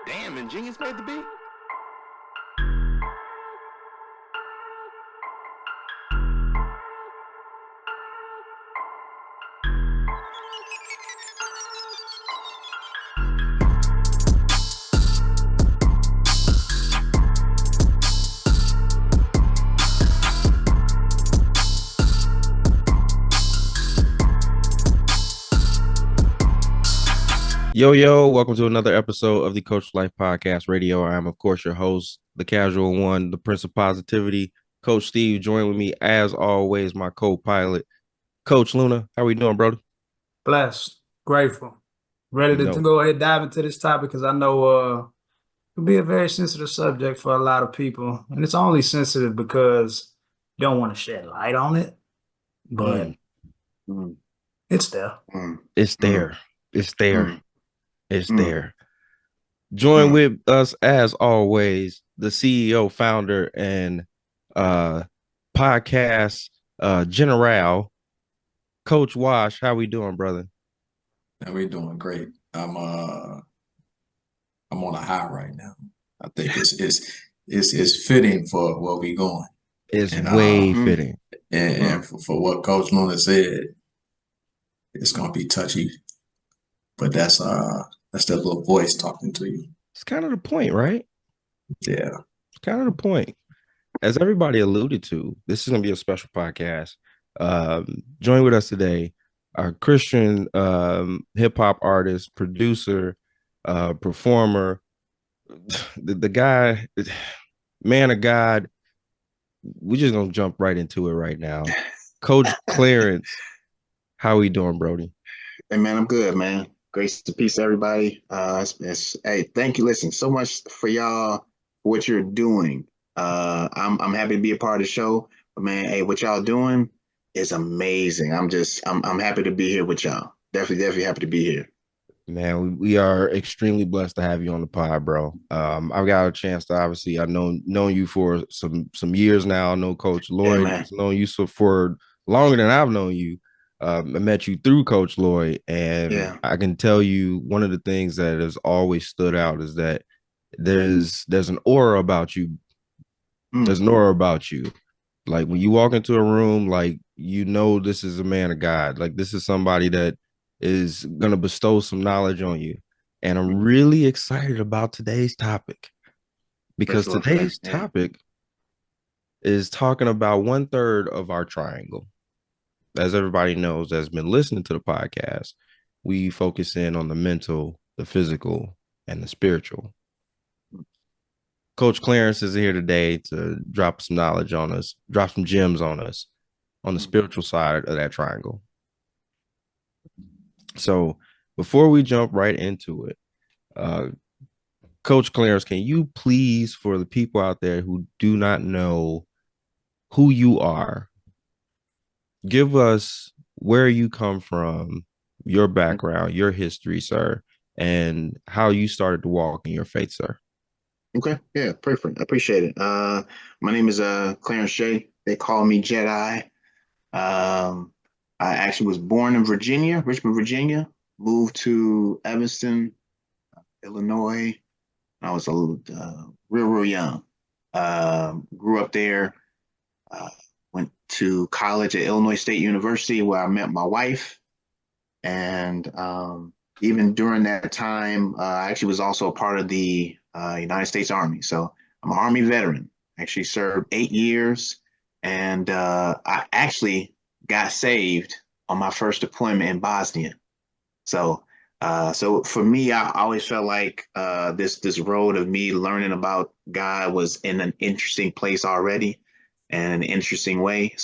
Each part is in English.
Damn, Ingenious made the beat? Yo, welcome to another episode of the Coach Life Podcast Radio. I'm, of course, your host, the casual one, the Prince of Positivity, Coach Steve. Join with me, as always, my co-pilot, Coach Luna. How we doing, brother? Blessed, grateful, ready You to know, go ahead and dive into this topic because I know it can be a very sensitive subject for a lot of people. And it's only sensitive because you don't want to shed light on it, but mm, Mm, it's there. mm, it's mm, there. It's there. mm, It's mm, there. Join mm. with us, as always, the CEO, founder, and uh podcast general, Coach Wash. How we doing, brother? And we're doing great. I'm on a high right now. I think it's fitting for where we going. It's And way fitting. and for what Coach Luna said, it's gonna be touchy, but that's that little voice talking to you. It's kind of the point, right? Yeah. It's kind of the point. As everybody alluded to, this is going to be a special podcast. Join with us today, our Christian hip hop artist, producer, performer, the guy, man of God. We're just going to jump right into it right now. Coach Clarance, how we doing, Brody? Hey man, I'm good, man. Grace to peace, everybody. Hey, thank you. Listen, so much for y'all for what you're doing. I'm happy to be a part of the show. But man, hey, what y'all doing is amazing. I'm happy to be here with y'all. Definitely happy to be here. Man, we are extremely blessed to have you on the pod, bro. I've got a chance to obviously I known you for some years now. I know Coach Hey Lloyd man. has known you for longer than I've known you. I met you through Coach Lloyd, and Yeah. I can tell you one of the things that has always stood out is that there's an aura about you. There's Mm, an aura about you. Like when you walk into a room, like this is a man of God. Like this is somebody that is gonna bestow some knowledge on you. And I'm mm. really excited about today's topic Praise because the Lord for that. today's Yeah. topic is talking about one third of our triangle. As everybody knows that's been listening to the podcast, we focus in on the mental, the physical, and the spiritual. Coach Clarance is here today to drop some knowledge on us, drop some gems on us on the Mm. spiritual side of that triangle. So before we jump right into it, uh, Coach Clarence, can you please, for the people out there who do not know who you are, give us where you come from, your background, your history, sir, and how you started to walk in your faith, sir? Okay. Yeah, perfect. I appreciate it. My name is Clarence J. They call me J.E.D.I. I actually was born in Virginia, Richmond, Virginia, moved to Evanston, Illinois. I was real young. Grew up there, uh, went to college at Illinois State University where I met my wife. And even during that time, I actually was also a part of the United States Army. So I'm an Army veteran. Actually served 8 years. And I actually got saved on my first deployment in Bosnia. So for me, I always felt like this road of me learning about God was in an interesting place already, and an interesting way.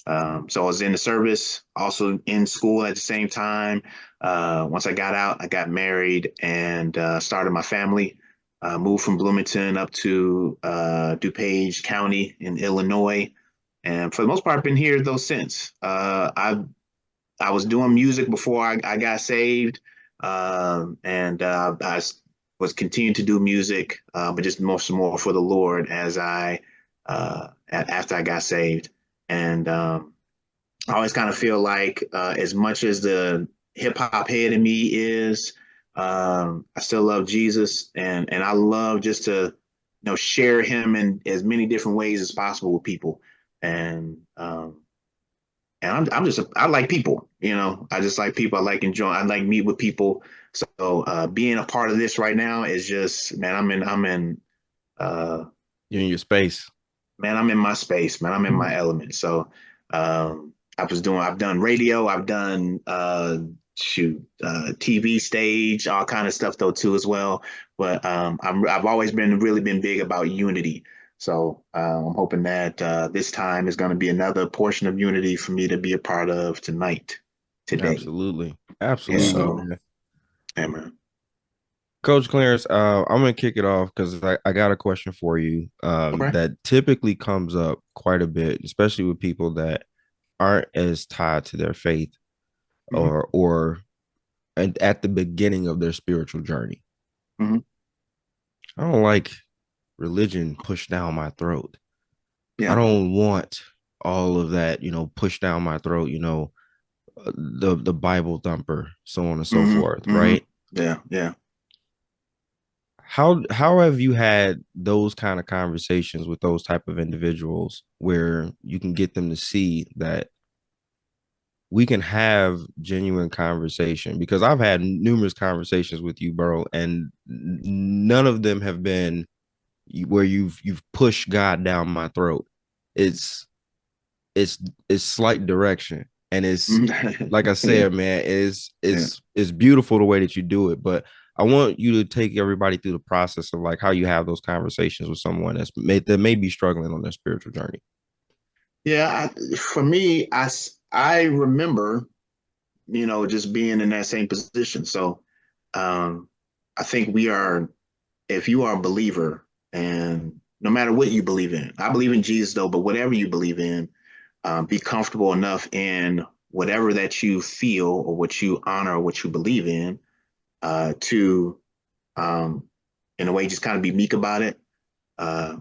Um, so I was in the service, also in school at the same time. Once I got out, I got married and started my family. Moved from Bloomington up to DuPage County in Illinois, and for the most part, I've been here though since. I was doing music before I got saved, and I was continuing to do music, but just some more for the Lord as after I got saved. And I always kind of feel like as much as the hip hop head in me is, I still love Jesus, and I love just to share him in as many different ways as possible with people. And I'm just I like people, I just like people. I like enjoying. I like meet with people. So being a part of this right now is just, man. Uh, You're in your space. Man, I'm in my space, man. I'm in my element. So I've done radio, I've done TV stage, all kind of stuff though too as well. But I've always really been big about unity. So I'm hoping that this time is going to be another portion of unity for me to be a part of today. Absolutely. Yes, Absolutely, so man. Yeah, man. Coach Clarence, I'm gonna kick it off because I got a question for you Okay. that typically comes up quite a bit, especially with people that aren't as tied to their faith Hmm. or and at the beginning of their spiritual journey. Hmm. I don't like religion pushed down my throat. I Yeah. don't want all of that, pushed down my throat, the Bible thumper, so on and so Hmm. forth, Hmm. right? Yeah. Yeah. How have you had those kind of conversations with those type of individuals where you can get them to see that we can have genuine conversation? Because I've had numerous conversations with you, bro, and none of them have been where you've pushed God down my throat. It's it's it's slight direction, and it's like I Yeah. said, man, it's Yeah. it's it's beautiful the way that you do it. But I want you to take everybody through the process of like how you have those conversations with someone that may be struggling on their spiritual journey. Yeah, for me, I remember, just being in that same position. So, um, I think if you are a believer, and no matter what you believe in, I believe in Jesus though, but whatever you believe in, be comfortable enough in whatever that you feel or what you honor or what you believe in, to, um, in a way, just kind of be meek about it. Uh,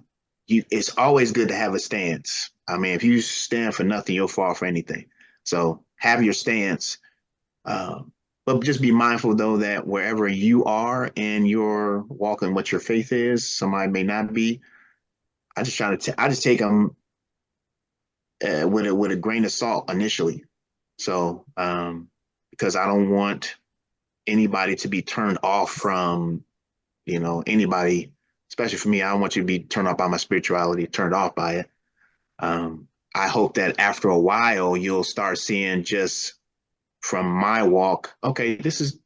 it's always good to have a stance. I mean, if you stand for nothing, you'll fall for anything. So have your stance, but just be mindful though that wherever you are in your walk and what your faith is, somebody may not be. I just take them with a grain of salt initially. So because I don't want anybody to be turned off from anybody, especially for me. I don't want you to be turned off by my spirituality, turned off by it. Um, I hope that after a while, you'll start seeing just from my walk. Okay, this is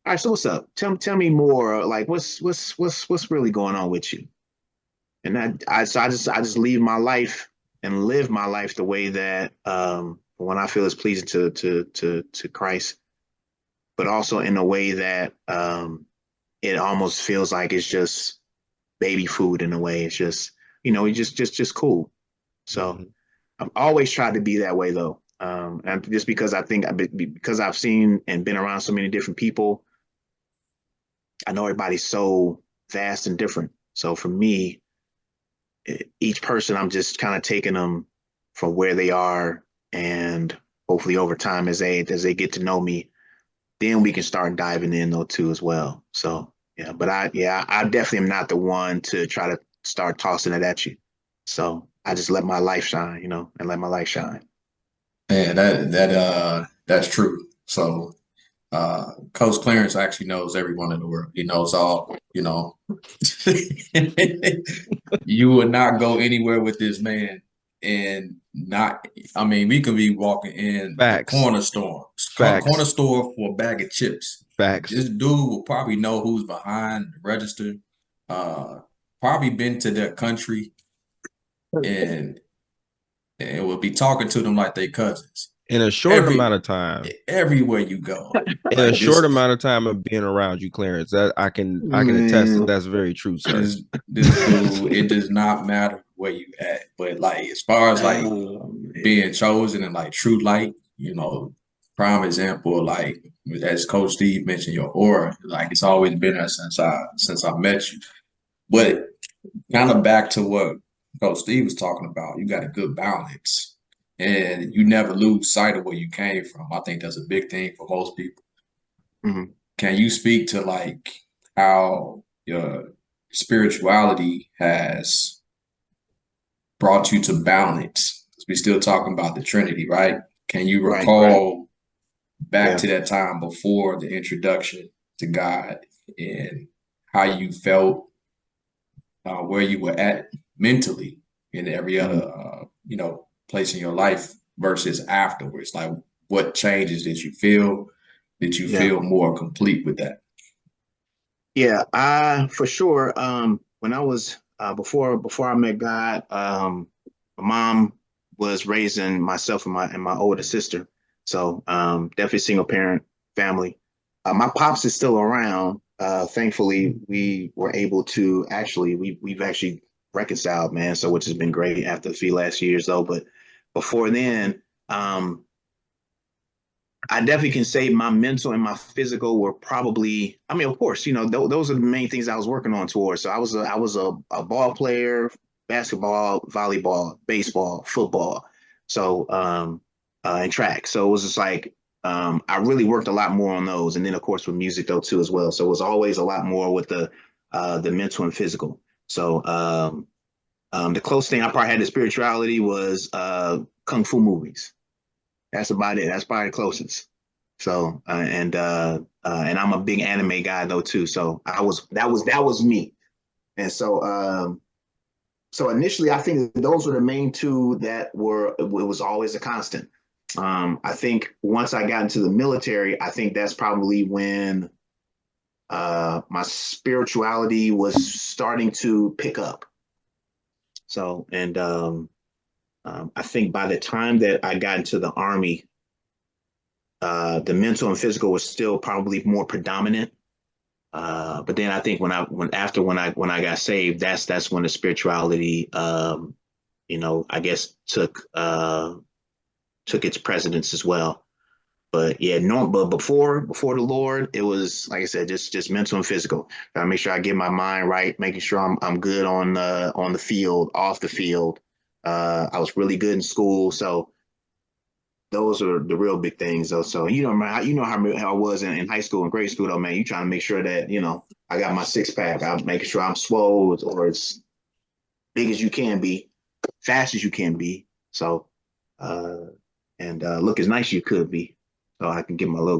all right. So what's up? Tell me more. Like what's really going on with you? And I just leave my life and live my life the way that when I feel is pleasing to Christ, but also in a way that it almost feels like it's just baby food in a way. It's just just cool. So Mhm. I've always tried to be that way though. And just because because I've seen and been around so many different people, I know everybody's so vast and different. So for me, each person, I'm just kind of taking them from where they are, and hopefully over time as they get to know me, then we can start diving in though too as well. So yeah, but I definitely am not the one to try to start tossing it at you. So I just let my life shine, and let my light shine. man, that's true. So Coach Clarence actually knows everyone in the world. He knows all, You would not go anywhere with this man and not, I mean, we could be walking in the Facts. corner Facts. store for a bag of chips. Facts. This dude will probably know who's behind the register, uh, probably been to their country and will be talking to them like they cousins. In a short Every amount of time, everywhere you go. in a Like short this amount of time of being around you, Clarence, that I can attest that Man, that's very true, sir. this dude, it does not matter where you at. But like as far as like man. being chosen and like true light, prime example, like as Coach Steve mentioned, your aura, like it's always been there since I met you. But kind of back to what Coach Steve was talking about, you got a good balance. And you never lose sight of where you came from. I think that's a big thing for most people. Mhm. can you speak to like how your spirituality has brought you to balance? We're still talking about the Trinity, right? Can you Right, right. recall back Yeah. to that time before the introduction to God and how you felt, where you were at mentally in every Mhm. other, place in your life versus afterwards? Like, what changes did you feel? Did you Yeah. feel more complete with that? Yeah, I for sure. When I was before I met God, my mom was raising myself and my older sister. So definitely single parent family. My pops is still around. Thankfully, we were able to actually we've actually reconciled, man. So which has been great after a few last years though. But before then, um, I definitely can say my mental and my physical were probably. I mean, of course, those are the main things I was working on towards. So I was a ball player, basketball, volleyball, baseball, football. So and track. So it was just like I really worked a lot more on those, and then of course with music though too as well. So it was always a lot more with the mental and physical. So the closest thing I probably had to spirituality was kung fu movies. That's about it. That's probably the closest. So and I'm a big anime guy though too. So that was me. And so initially I think those were the main two that it was always a constant. I think once I got into the military, I think that's probably when my spirituality was starting to pick up. So and I think by the time that I got into the army, the mental and physical was still probably more predominant. But then I think when I got saved, that's when the spirituality, I guess took its precedence as well. But yeah, no, but before the Lord, it was like I said, just mental and physical. I make sure I get my mind right, making sure I'm good on the field, off the field. I was really good in school, so those are the real big things though. So how I was in high school and grade school though, man. You trying to make sure that I got my six pack. I'm making sure I'm swole or as big as you can be, fast as you can be. So uh, and look as nice as you could be. So I can get my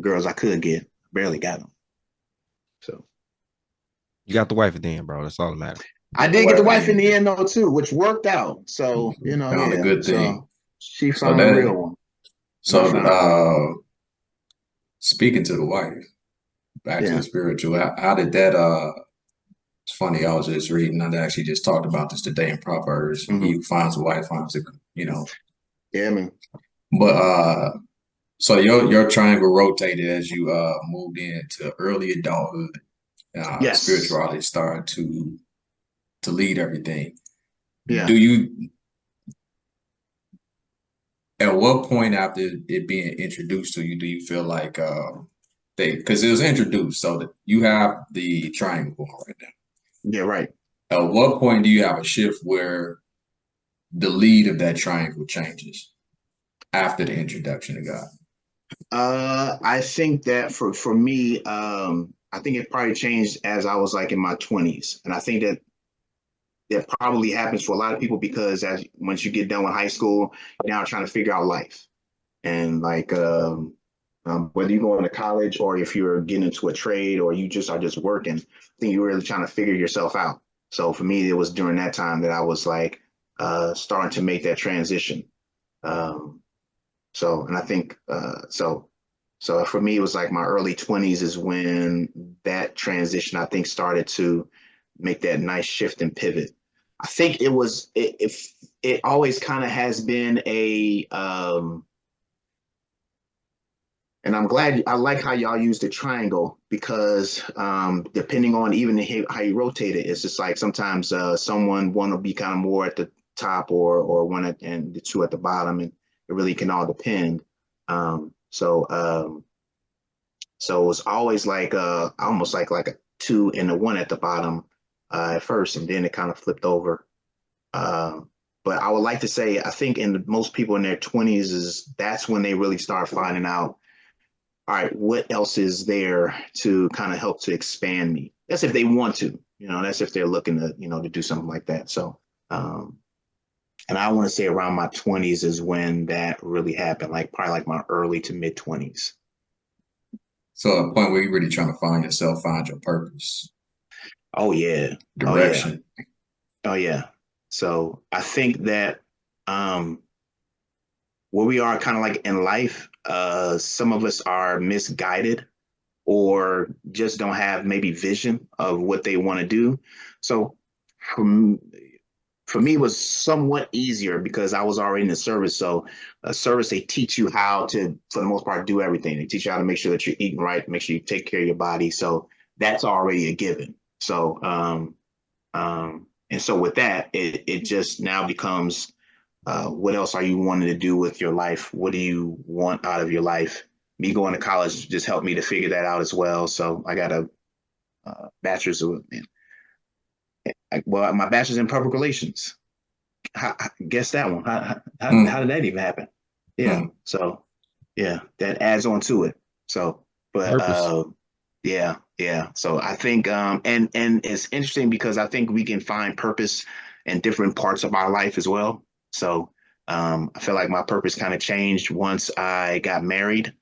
girls I could get. Barely got them. So You got the wife at the end, bro. That's all that matters. I The did get the wife wife in and the end though too, which worked out. So found a yeah. good thing. So she So found a real one. We so found. speaking to the wife, back to Yeah. the spiritual, how did that it's funny, I was just reading, I actually just talked about this today in Proverbs. He Hmm. who finds a wife finds a, you know. Yeah, man. But so your triangle rotated as you moved into early adulthood. Yes. Spirituality started to lead everything. Yeah. Do you At what point after it being introduced to you do you feel like because it was introduced so that you have the triangle going right now. Yeah, right. At what point do you have a shift where the lead of that triangle changes after the introduction of God? I think that for me, I think it probably changed as I was like in my 20s. And I think that probably happens for a lot of people because as once you get done with high school, you're now trying to figure out life. And like whether you're going to college or if you're getting into a trade or you just are just working, I think you're really trying to figure yourself out. So for me, it was during that time that I was like starting to make that transition. Um, and I think so for me, it was like my early 20s is when that transition I think started to make that nice shift and pivot. I think if it always kind of has been and I'm glad I like how y'all use the triangle because depending on even how you rotate it, it's just like sometimes someone want to be kind of more at the top or one and the two at the bottom, and it really can all depend. Um, so um, so it's always like almost like a two and a one at the bottom at first, and then it kind of flipped over. Um, but I would like to say I think in most people in their 20s is that's when they really start finding out all right, what else is there to kind of help to expand me? That's if they want to, that's if they're looking to, to do something like that. So, and I want to say around my 20s is when that really happened, like probably like my early to mid 20s. So a point where you're really trying to find yourself, find your purpose, Oh yeah. direction. Oh yeah. So I think that where we are kind of like in life, some of us are misguided or just don't have maybe vision of what they want to do. So for, for me, it was somewhat easier because I was already in the service. So a service, they teach you how to, for the most part, do everything. They teach you how to make sure that you're eating right, make sure you take care of your body. So that's already a given. So, and so with that, it just now becomes, what else are you wanting to do with your life? What do you want out of your life? Me going to college just helped me to figure that out as well. So I got a bachelor's of, well, my bachelor's in public relations. Guess that one. How did that even happen? Yeah. So yeah, that adds on to it. So, but Purpose. yeah. So I think and it's interesting because I think we can find purpose in different parts of our life as well. So I feel like my purpose kind of changed once I got married.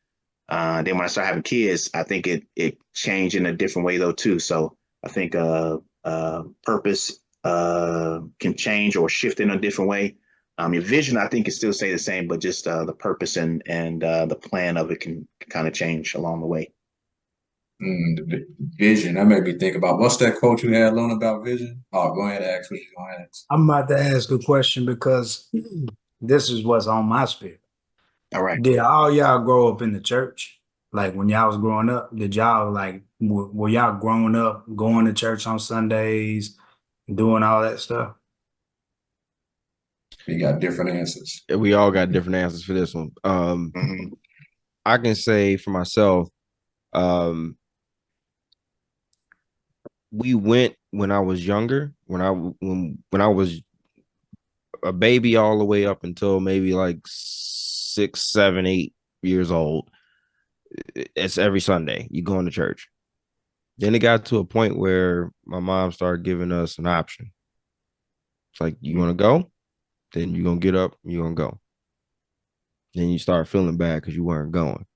Then when I started having kids, I think it changed in a different way though too. So I think purpose can change or shift in a different way. Your vision, I think, can still stay the same, but just the purpose and the plan of it can kind of change along the way. The vision. That made me think about what's that quote you had learned about vision? Oh, go ahead and ask what you're going to ask. I'm about to ask a question because this is what's on my spirit. All right. Did all y'all grow up in the church? Like when y'all was growing up, did y'all like were y'all growing up going to church on Sundays, doing all that stuff? You got different answers. We all got different answers for this one. Mm-hmm. I can say for myself, we went when I was younger, when I was a baby all the way up until maybe like 6, 7, 8 years old. It's every Sunday you going to church. Then it got to a point where my mom started giving us an option. It's like, you want to go? Then you're going to get up, you're going to go. Then you start feeling bad because you weren't going.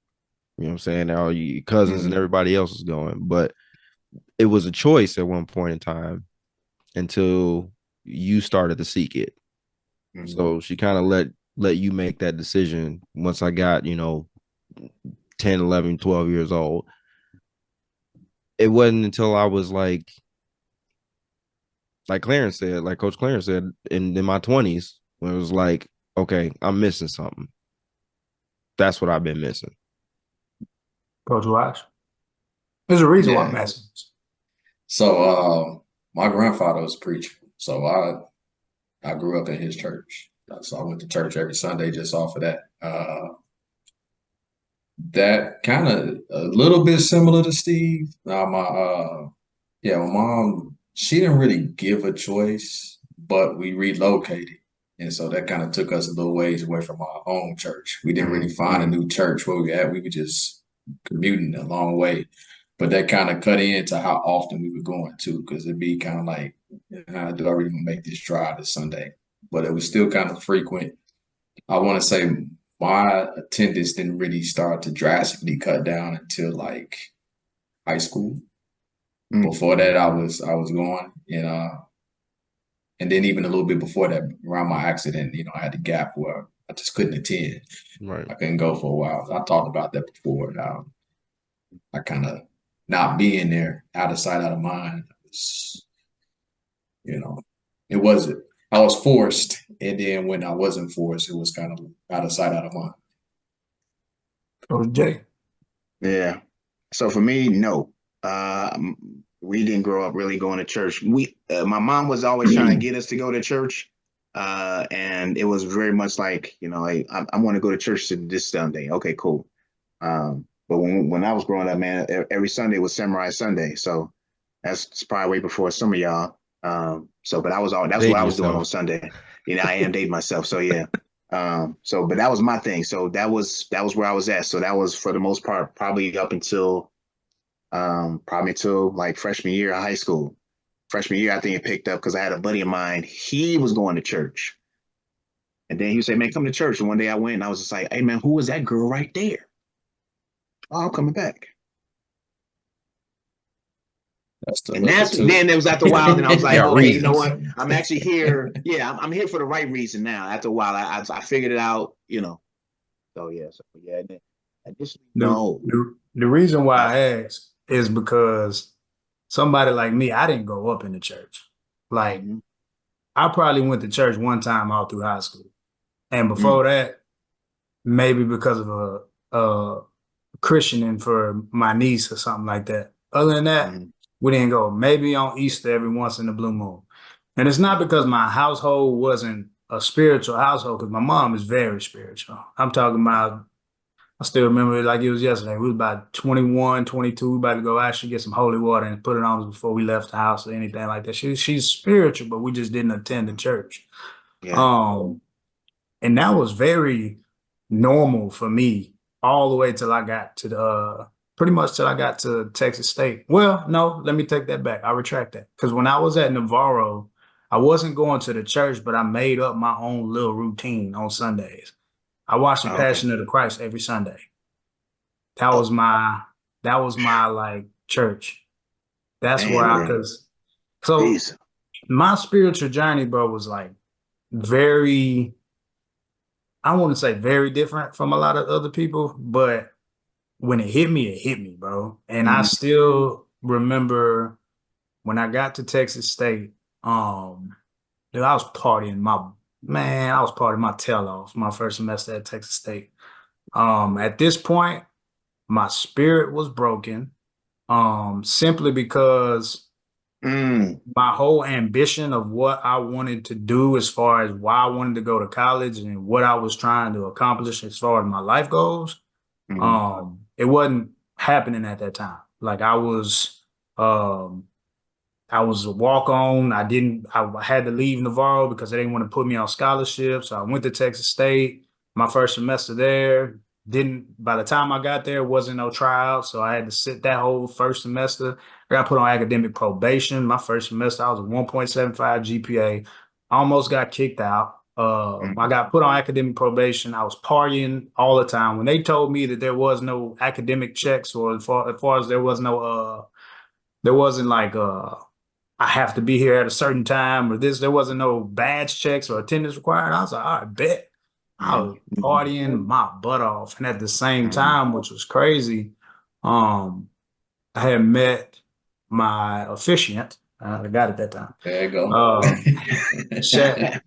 You know what I'm saying? All your cousins and everybody else is going. But it was a choice at one point in time until you started to seek it. So she kind of let you make that decision once I got, 10, 11, 12 years old. It wasn't until I was like Clarence said, like Coach Clarence said, in my 20s, when it was like, okay, I'm missing something. That's what I've been missing. Coach Watch. There's a reason why I'm asking. So my grandfather was a preacher. So I grew up in his church. So I went to church every Sunday just off of that. That kind of a little bit similar to Steve. Now my mom, she didn't really give a choice, but we relocated. And so that kind of took us a little ways away from our home church. We didn't really find a new church where we at. We were just commuting a long way. But that kind of cut into how often we were going to, because it'd be kind of like, do I really want to make this drive this Sunday? But it was still kind of frequent. I want to say my attendance didn't really start to drastically cut down until like high school. Before that, I was going, and then even a little bit before that, around my accident, I had a gap where I just couldn't attend. Right. I couldn't go for a while. I talked about that before. I kind of not being there, out of sight, out of mind. It wasn't. I was forced, and then when I wasn't forced, it was kind of out of sight, out of mind. Coach J. Yeah. So for me, no. We didn't grow up really going to church. My mom was always trying to get us to go to church, and it was very much like, I want to go to church this Sunday. Okay, cool. But when I was growing up, man, every Sunday was Samurai Sunday. So that's probably way before some of y'all. But that's what I was doing on Sunday. I am dating myself. So yeah. But that was my thing. So that was where I was at. So that was for the most part probably up until like freshman year of high school. Freshman year, I think it picked up because I had a buddy of mine. He was going to church, and then he would say, "Man, come to church." And one day I went, and I was just like, "Hey, man, who is that girl right there?" "Oh, I'm coming back." And then it was after a while. Then I was like, Yeah, oh, "Okay, you know reasons. what? I'm actually here. Yeah, I'm here for the right reason now." After a while, I figured it out. So yeah. And then additionally, The, no. the reason why I asked is because somebody like me, I didn't grow up in the church. Like, Mhm. I probably went to church one time all through high school. And Mm, before that, maybe because of a christening for my niece or something like that. Other than that, mhm, we didn't go. Maybe on Easter every once in the blue moon. And it's not because my household wasn't a spiritual household, because my mom is very spiritual. I'm talking about, I still remember it like it was yesterday. We was about 21, 22. We about to go actually get some holy water and put it on us before we left the house or anything like that. She's spiritual, but we just didn't attend the church. yeah. Um, and that was very normal for me all the way till I got to the pretty much till I got to Texas State. Well, no, let me take that back. I retract that. Because when I was at Navarro, I wasn't going to the church, but I made up my own little routine on Sundays. I watched The Oh, okay. Passion of the Christ every Sunday. That Oh, was my like church. That's where man, I bro. cause so Peace. my spiritual journey, bro, was like very, I want to say very different from a lot of other people, but when it hit me, bro. And I Mhm, still remember when I got to Texas State, um, dude, I was partying my tail off my first semester at Texas State. At this point, my spirit was broken, simply because mm, my whole ambition of what I wanted to do as far as why I wanted to go to college and what I was trying to accomplish as far as my life goes, mhm, it wasn't happening at that time. Like um, I was a walk on. I had to leave Navarro because they didn't want to put me on scholarship. So I went to Texas State. My first semester there, by the time I got there, it wasn't no tryout. So I had to sit that whole first semester. I got put on academic probation. My first semester, I was a 1.75 GPA. Almost got kicked out. I mhm, got put on academic probation. I was partying all the time. When they told me that there was no academic checks, or as far as there wasn't like I have to be here at a certain time or this. There wasn't no badge checks or attendance required. I was like, all right, bet. I mhm, was partying my butt off. And at the same mhm. time, which was crazy, um, I had met my officiant. I got it that time. There you go. Um, Shad,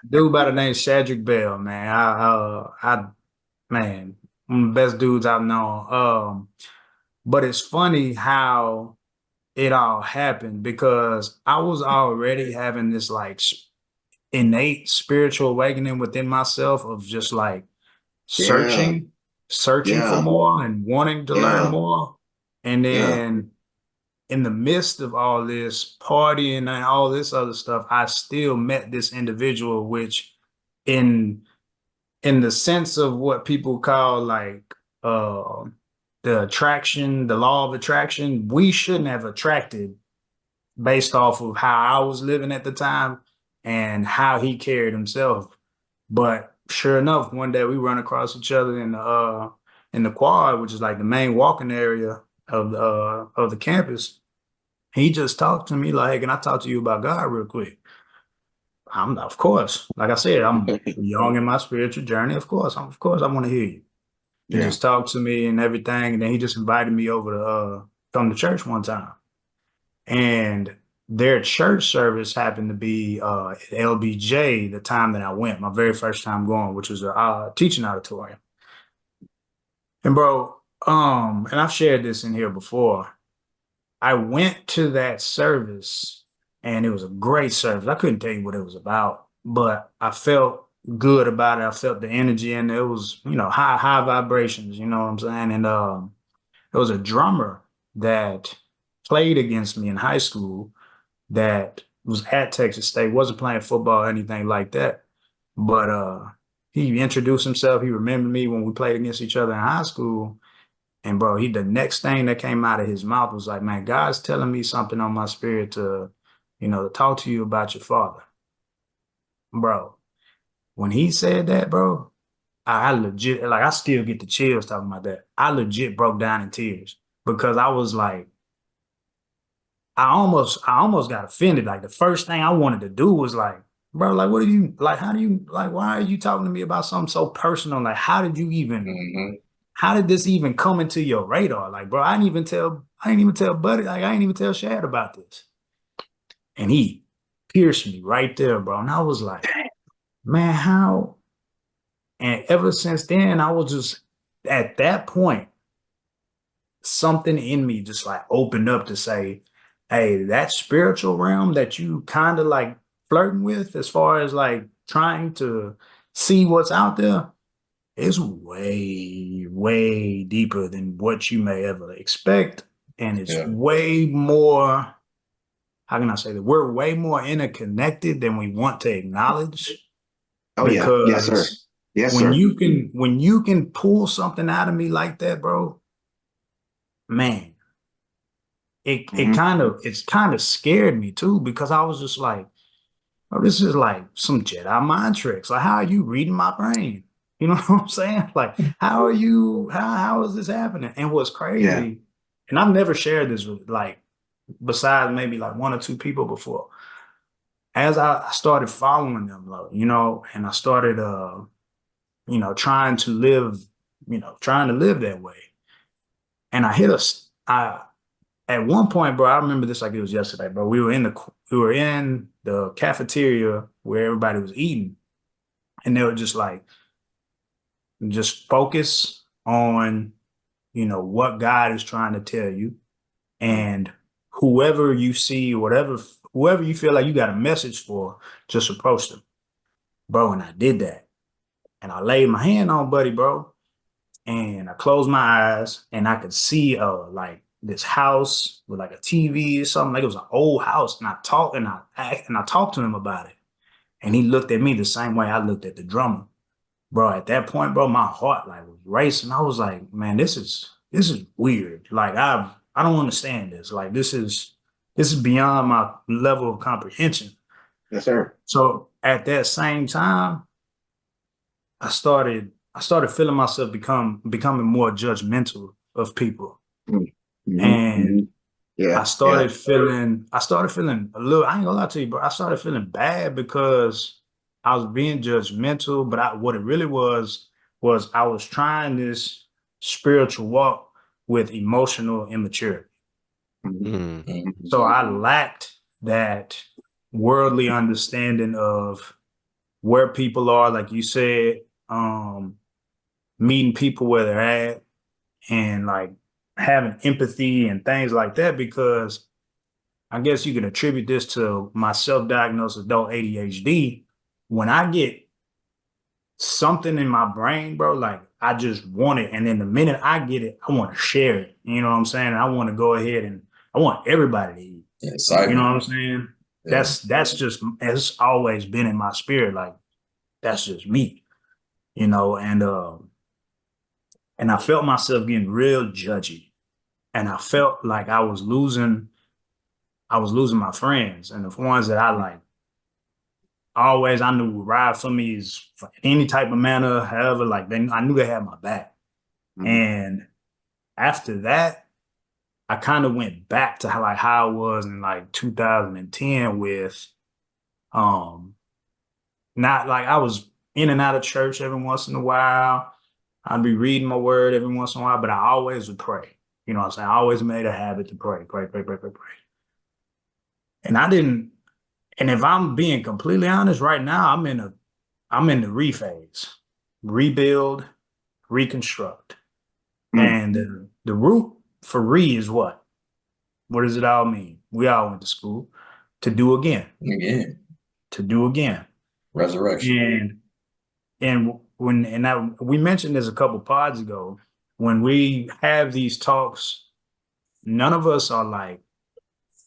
dude by the name Shadrick Bell, man. Man, one of the best dudes I've known. But it's funny how it all happened because I was already having this like innate spiritual awakening within myself of just like Yeah, searching, searching for yeah, more and wanting to learn yeah, more. And yeah, then in the midst of all this partying and all this other stuff, I still met this individual, which in in the sense of what people call like the law of attraction, we shouldn't have attracted based off of how I was living at the time and how he carried himself. But sure enough, one day we run across each other in the quad, which is like the main walking area of the campus. He just talked to me like, "Hey, can I talk to you about God real quick?" Of course, like I said, I'm young in my spiritual journey. Of course, I want to hear you. He yeah. just talked to me and everything, and then he just invited me over to come to church one time. And their church service happened to be at LBJ the time that I went, my very first time going, which was a teaching auditorium. And bro, and I've shared this in here before. I went to that service and it was a great service. I couldn't tell you what it was about, but I felt good about it. I felt the energy and it was, high vibrations, you know what I'm saying? And there was a drummer that played against me in high school that was at Texas State, wasn't playing football or anything like that. But he introduced himself. He remembered me when we played against each other in high school. And bro, the next thing that came out of his mouth was like, man, God's telling me something on my spirit to, to talk to you about your father. Bro, when he said that, bro, I legit, like, I still get the chills talking about that. I legit broke down in tears because I was like, I almost got offended. Like, the first thing I wanted to do was like, bro, like, what are you, like, how do you, like, why are you talking to me about something so personal? Like, how did this even come into your radar? Like, bro, I didn't even tell Buddy, like, I didn't even tell Shad about this. And he pierced me right there, bro. And I was like, man, how? And ever since then, I was just, at that point, something in me just like opened up to say, hey, that spiritual realm that you kind of like flirting with as far as like trying to see what's out there is way, way deeper than what you may ever expect. And it's way more, how can I say that? We're way more interconnected than we want to acknowledge. Oh yeah. Yes, sir. Because Yes, when sir. you can pull something out of me like that, bro, man, it's kind of scared me too, because I was just like, oh, this is like some Jedi mind tricks. Like, how are you reading my brain? You know what I'm saying? Like, how is this happening? And what's Yeah. crazy, and I've never shared this with, like, besides maybe like one or two people before. As I started following them, and I started trying to live that way. And at one point, bro, I remember this like it was yesterday, bro. We were in the cafeteria where everybody was eating, and they were just like, just focus on, what God is trying to tell you, and whoever you see, whoever you feel like you got a message for, just approach them, bro. And I did that, and I laid my hand on Buddy, bro, and I closed my eyes, and I could see like this house with like a TV or something. Like, it was an old house, and I talked to him about it, and he looked at me the same way I looked at the drummer, bro. At that point, bro, my heart like was racing. I was like, man, this is weird. Like, I don't understand this. Like, this is beyond my level of comprehension. Yes, sir. So at that same time, I started feeling myself becoming more judgmental of people. Mm-hmm. And Yeah. I started feeling a little, I ain't gonna lie to you, bro. I started feeling bad because I was being judgmental, but what it really was I was trying this spiritual walk with emotional immaturity. Mm. So I lacked that worldly understanding of where people are, like you said, meeting people where they're at, and like having empathy and things like that, because I guess you can attribute this to my self-diagnosed adult ADHD. When I get something in my brain, bro, like, I just want it. And then the minute I get it, I want to share it. You know what I'm saying? I want to go ahead and I want everybody to eat. You know what I'm saying? Yeah. It's always been in my spirit. Like, that's just me, and I felt myself getting real judgy. And I felt like I was losing my friends, and the ones that I like always I knew would ride for me is for any type of manner, however, like, I knew they had my back. And after that, I kind of went back to how I was in like 2010 with um not like, I was in and out of church every once in a while. I'd be reading my word every once in a while, but I always would pray. You know what I'm saying? I always made a habit to pray, pray, pray, pray, pray, pray. And I didn't, and if I'm being completely honest, right now I'm in the rephase, rebuild, reconstruct. And the root for re is what? What does it all mean? We all went to school. To do again. Again, To do again. resurrection. We mentioned this a couple pods ago. When we have these talks, none of us are like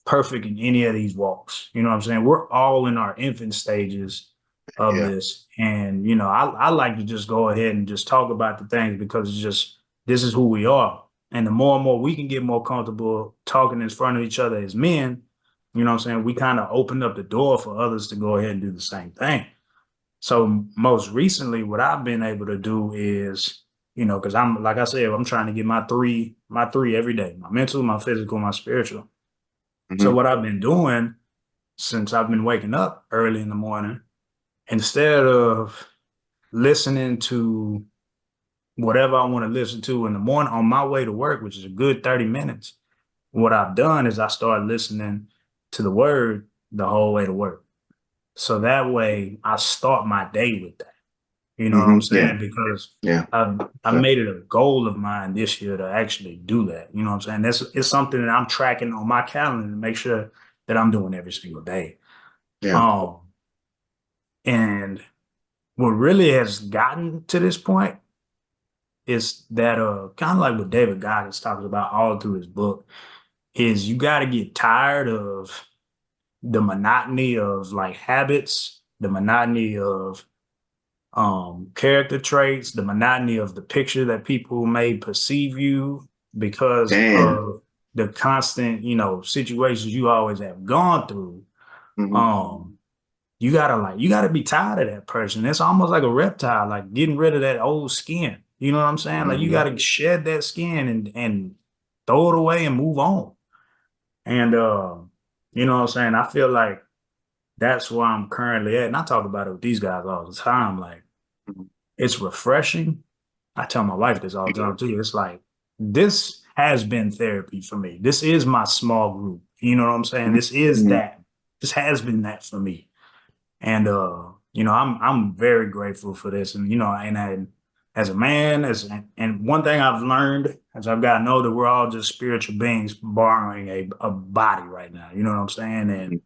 perfect in any of these walks. You know what I'm saying? We're all in our infant stages of Yeah. this. And, I like to just go ahead and just talk about the things because it's just, this is who we are. And the more and more we can get more comfortable talking in front of each other as men, you know what I'm saying? We kind of opened up the door for others to go ahead and do the same thing. So most recently, what I've been able to do is, because I'm, like I said, I'm trying to get my three every day, my mental, my physical, my spiritual. So Mm-hmm. what I've been doing since I've been waking up early in the morning, instead of listening to whatever I want to listen to in the morning on my way to work, which is a good 30 minutes, what I've done is I started listening to the word the whole way to work. So that way I start my day with that. You know what I'm Mm-hmm. Yeah. saying? Because Yeah. I made it a goal of mine this year to actually do that. You know what I'm saying? It's something that I'm tracking on my calendar to make sure that I'm doing every single day. Yeah. Um, and what really has gotten to this point is that kind of like what David Goggins talks about all through his book is you got to get tired of the monotony of like habits, the monotony of character traits, the monotony of the picture that people may perceive you because Damn. of the constant, situations you always have gone through. Mm-hmm. Um, you gotta be tired of that person. It's almost like a reptile, like getting rid of that old skin. You know what I'm saying? Like you Mm-hmm. gotta shed that skin and throw it away and move on. And you know what I'm saying? I feel like that's where I'm currently at. And I talk about it with these guys all the time. Like it's refreshing. I tell my wife this all the time too. It's like this has been therapy for me. This is my small group. You know what I'm saying? This is Mm-hmm. that. This has been that for me. And I'm very grateful for this. And as a man, and one thing I've learned as I've gotten older, we're all just spiritual beings borrowing a body right now. You know what I'm saying? And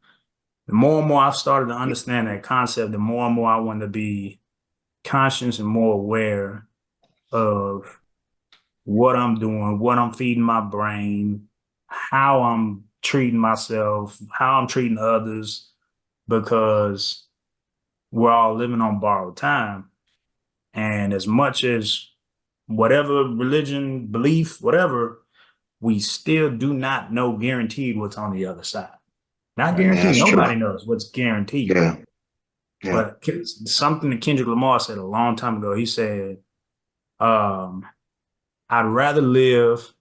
the more and more I've started to understand that concept, the more and more I want to be conscious and more aware of what I'm doing, what I'm feeding my brain, how I'm treating myself, how I'm treating others, because we're all living on borrowed time. And as much as whatever religion, belief, whatever, we still do not know guaranteed what's on the other side. Not guaranteed. That's true. Nobody knows what's guaranteed. Yeah. Yeah. But something that Kendrick Lamar said a long time ago, he said, um, I'd rather live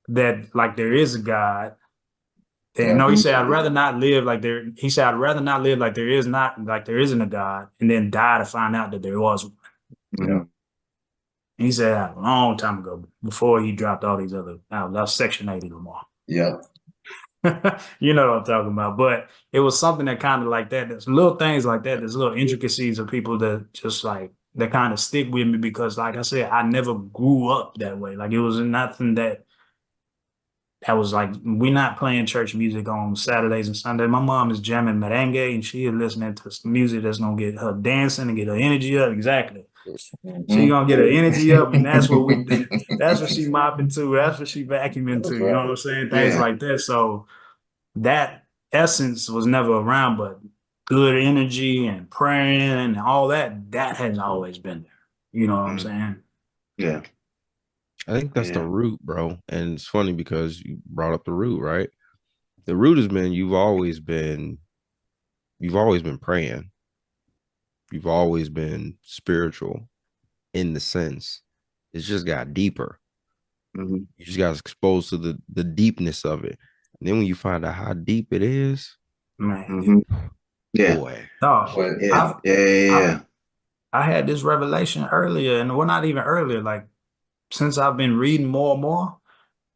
that like there is a God. And Yeah. no, he said, I'd rather not live like there. He said, I'd rather not live like there is not, like there isn't a God, and then die to find out that there was one. Mm-hmm. And he said that a long time ago before he dropped all these other albums. That was Section 80 Lamar. Yeah. You know what I'm talking about. But it was something that kind of like that. There's little things like that. There's little intricacies of people that just like, that kind of stick with me because, like I said, I never grew up that way. Like it was nothing that was like, we're not playing church music on Saturdays and Sundays. My mom is jamming merengue and she is listening to some music that's going to get her dancing and get her energy up. Exactly. She Mhm. gonna get her energy up, and that's what we do. That's what she mopping to. That's what she vacuuming to. That's You know right. what I'm saying? Things Yeah. like that. So that essence was never around, but good energy and praying and all that, that has always been there. You know what I'm Mm-hmm. saying? Yeah. I think that's the Yeah. root, bro. And it's funny because you brought up the root, right? The root has been you've always been praying. You've always been spiritual in the sense. It's just got deeper. Mm-hmm. You just got exposed to the deepness of it. And then when you find out how deep it is, Man, Mm-hmm. Yeah. boy. dog, But Yeah. I, Yeah. Yeah. I, Yeah. I had this revelation earlier, and well, not even earlier. Like since I've been reading more and more,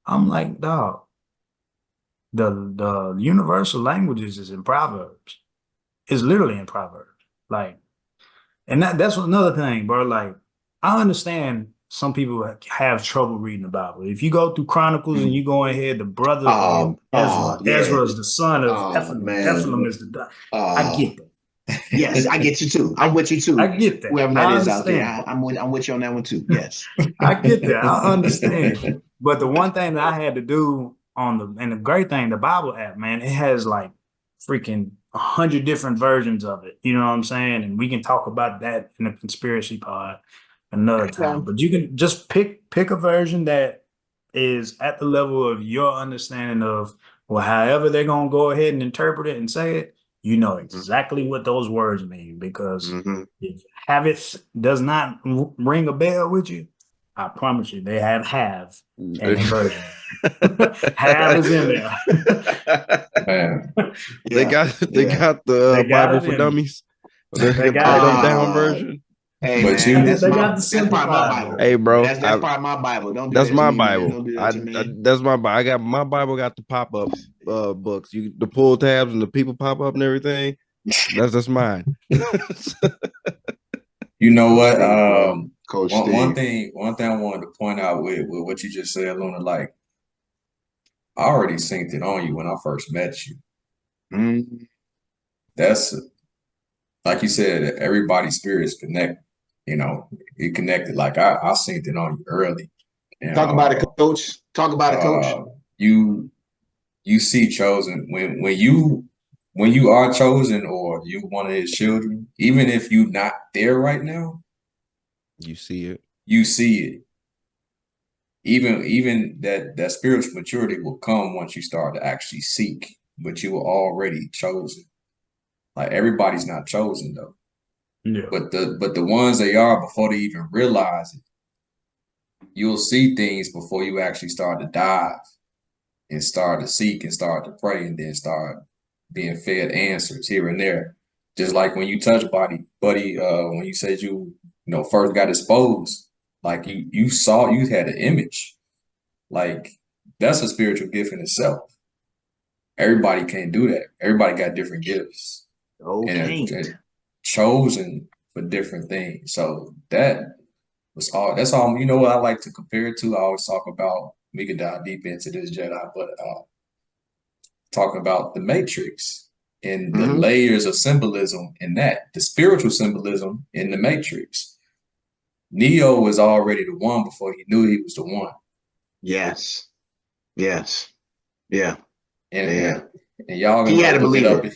I'm like, dog, the universal languages is in Proverbs. It's literally in Proverbs. Like, and that's another thing, bro. Like, I understand some people have trouble reading the Bible. If you go through Chronicles and you go ahead, the brother of Ezra, Yeah. Ezra is the son of Oh Ephalim. man. Ephalim is the. I Oh get that. yes, I get you too. I'm I with you I too. get that. Whoever that I is out there, understand. I'm with you on that one too. Yes. I get that. I understand. But the one thing that I had to do on the and the great thing, the Bible app, man, it has like freaking 100 different versions of it. You know what I'm saying? And we can talk about that in a conspiracy pod another time. But you can just pick a version that is at the level of your understanding of, well, however they're gonna go ahead and interpret it and say it, you know exactly what those words mean. Because if habits does not ring a bell with you, I promise you, they have an inversion. Have is in there. Man, They got the They got Bible it for in them. Dummies. The They got it dumbed in down Uh, version. hey but man, you, them. They got the that's part of my simplified Bible. version. Hey, bro, That's part of my Bible. Don't do that's that to my me, man. Bible. Don't do that to I me. that's my Bible. I got my Bible. Got the pop up books. You the pull tabs and the people pop up and everything. That's mine. you know Coach what? Steve, bro. Coach One Steve. thing I wanted to point out with what you just said, Luna, like I already synced it on you when I first met you. Mm. That's like you said, everybody's spirits connect. You know, it connected. Like I synced it on you early, and Talk about it, Coach. Talk about it, Coach. you see chosen when you are chosen or you one of his children, even if you're not there right now, You see it. you see it. Even that spiritual maturity will come once you start to actually seek, but you were already chosen. Like everybody's not chosen though. Yeah. But the ones they are before they even realize it, you'll see things before you actually start to dive and start to seek and start to pray and then start being fed answers here and there. Just like when you touch buddy, when you said first got exposed, like you saw you had an image. Like that's a spiritual gift in itself. Everybody can't do that. Everybody got different gifts Okay. and chosen for different things. So that's all. You know what I like to compare it to? I always talk about, we could dive deep into this Jedi, but talking about the Matrix and the Mm-hmm. layers of symbolism in that, the spiritual symbolism in the Matrix. Neo was already the one before he knew he was the one. Yes. Yes. Yeah. And Yeah. and y'all He gonna had go to look it believe up. it.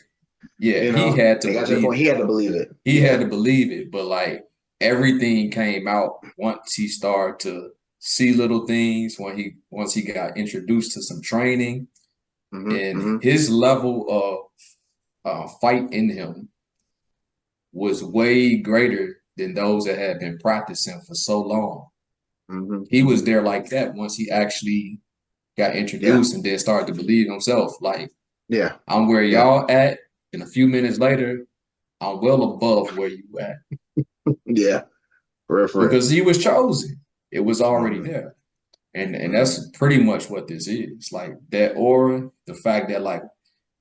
Yeah, You he know, had to they got to the believe point. it. He had to believe it. He Yeah. had to believe it, but like everything came out once he started to see little things, once he got introduced to some training, Mm-hmm. and Mm-hmm. his level of fight in him was way greater than those that had been practicing for so long. Mm-hmm. He Mm-hmm. was there like that once he actually got Yeah. introduced and then started to believe himself. Like, Yeah. I'm where Yeah. y'all at, and a few minutes later, I'm well above where you at. Yeah. For real. Because he was chosen. It was already Mm-hmm. there. And Mm-hmm. that's pretty much what this is. Like that aura, the fact that like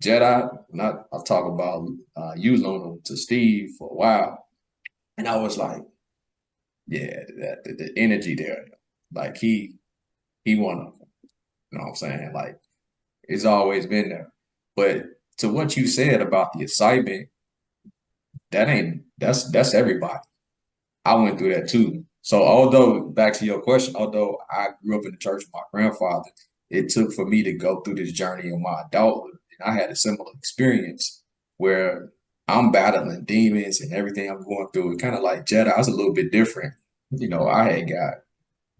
Jedi, not I'll talk about you loaning to Steve for a while. And I was like, yeah, the energy there. Like he one of them. You know what I'm saying? Like it's always been there. But to what you said about the assignment, that's everybody. I went through that too. So although back to your question, although I grew up in the church with my grandfather, it took for me to go through this journey in my adulthood. And I had a similar experience where I'm battling demons and everything I'm going through. It kind of like Jedi, I was a little bit different. You know, I had got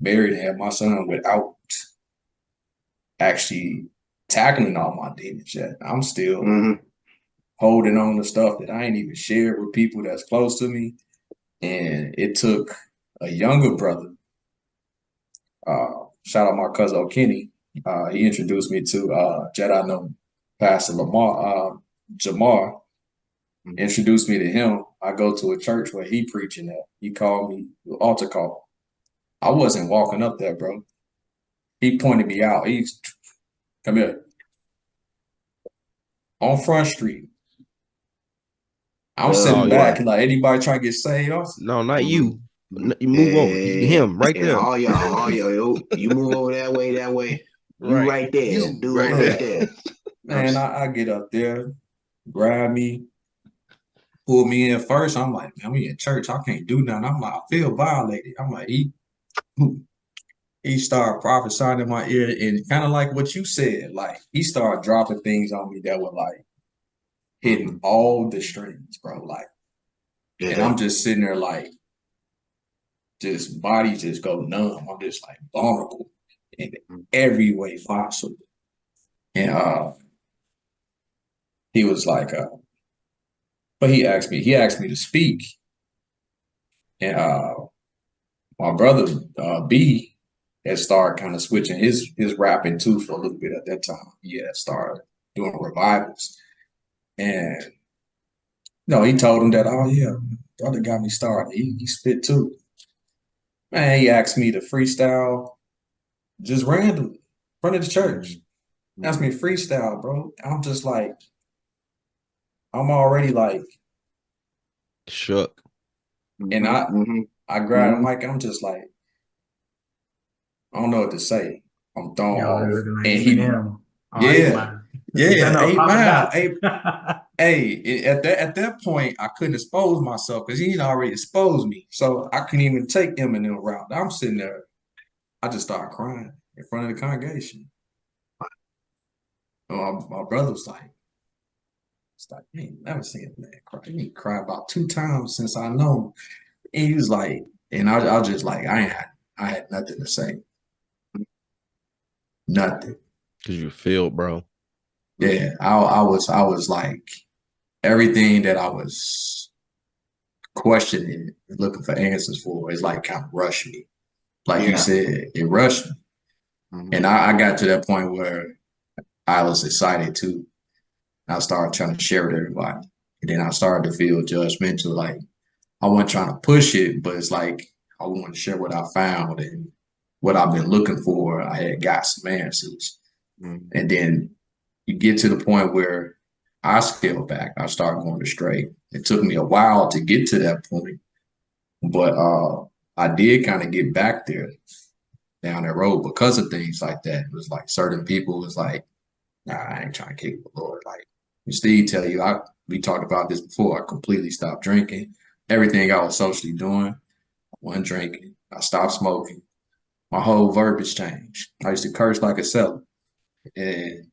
married and had my son without actually tackling all my demons yet. I'm still Mm-hmm. holding on to stuff that I ain't even shared with people that's close to me. And it took a younger brother, shout out my cousin O'Kenny. He introduced me to Jedi know Pastor Jamar introduced me to him. I go to a church where he preaching at. He called me altar call. I wasn't walking up there, bro. He pointed me out. He's come here on Front Street. I'm Oh sitting yeah. back like anybody trying to get saved. No, not Mm-hmm. you. You move over. Yeah. Him right Yeah. there. All y'all, you move over that way, that way. You Right. right there, You dude, right right there. there. Man, I get up there, grab me, pull me in first. I'm like, man, we in church. I can't do nothing. I'm like, I feel violated. I'm like, he started prophesying in my ear and kind of like what you said. Like he started dropping things on me that were like, hitting all the strings, bro. Like, Yeah. and I'm just sitting there like, just body just go numb. I'm just like vulnerable in every way possible. And he was like, but he asked me to speak. And my brother B had started kind of switching his rapping too for a little bit at that time. He had started doing revivals. And no, he told him that, oh yeah, brother got me started. He spit too. Man, he asked me to freestyle just randomly in front of the church. Asked me to freestyle, bro. I'm just like, I'm already like shook. and I grabbed the mic and I'm just like, I don't know what to say. I'm thrown off. Looking like And Eminem. yeah, Hey, at that point, I couldn't expose myself because he'd already exposed me. So I couldn't even take Eminem route. I'm sitting there. I just started crying in front of the congregation. My brother was like, you ain't never seen a man cry. He cried about 2 times since I know him. And he was like, and I was just like, I had nothing to say. Nothing. Cause you feel, bro. Yeah, I was like, everything that I was questioning, looking for answers for, is like kind of rushed me. Like you said, it rushed me. And I got to that point where I was excited too. I started trying to share with everybody. And then I started to feel judgmental. Like I wasn't trying to push it, but it's like I wanted to share what I found and what I've been looking for. I had got some answers. And then you get to the point where I scaled back. I started going astray. It took me a while to get to that point, but I did kind of get back there down that road because of things like that. It was like certain people was like, nah, I ain't trying to kick the Lord. Like Steve tell you, we talked about this before. I completely stopped drinking. Everything I was socially doing, I wasn't drinking. I stopped smoking. My whole verbiage changed. I used to curse like a seller. And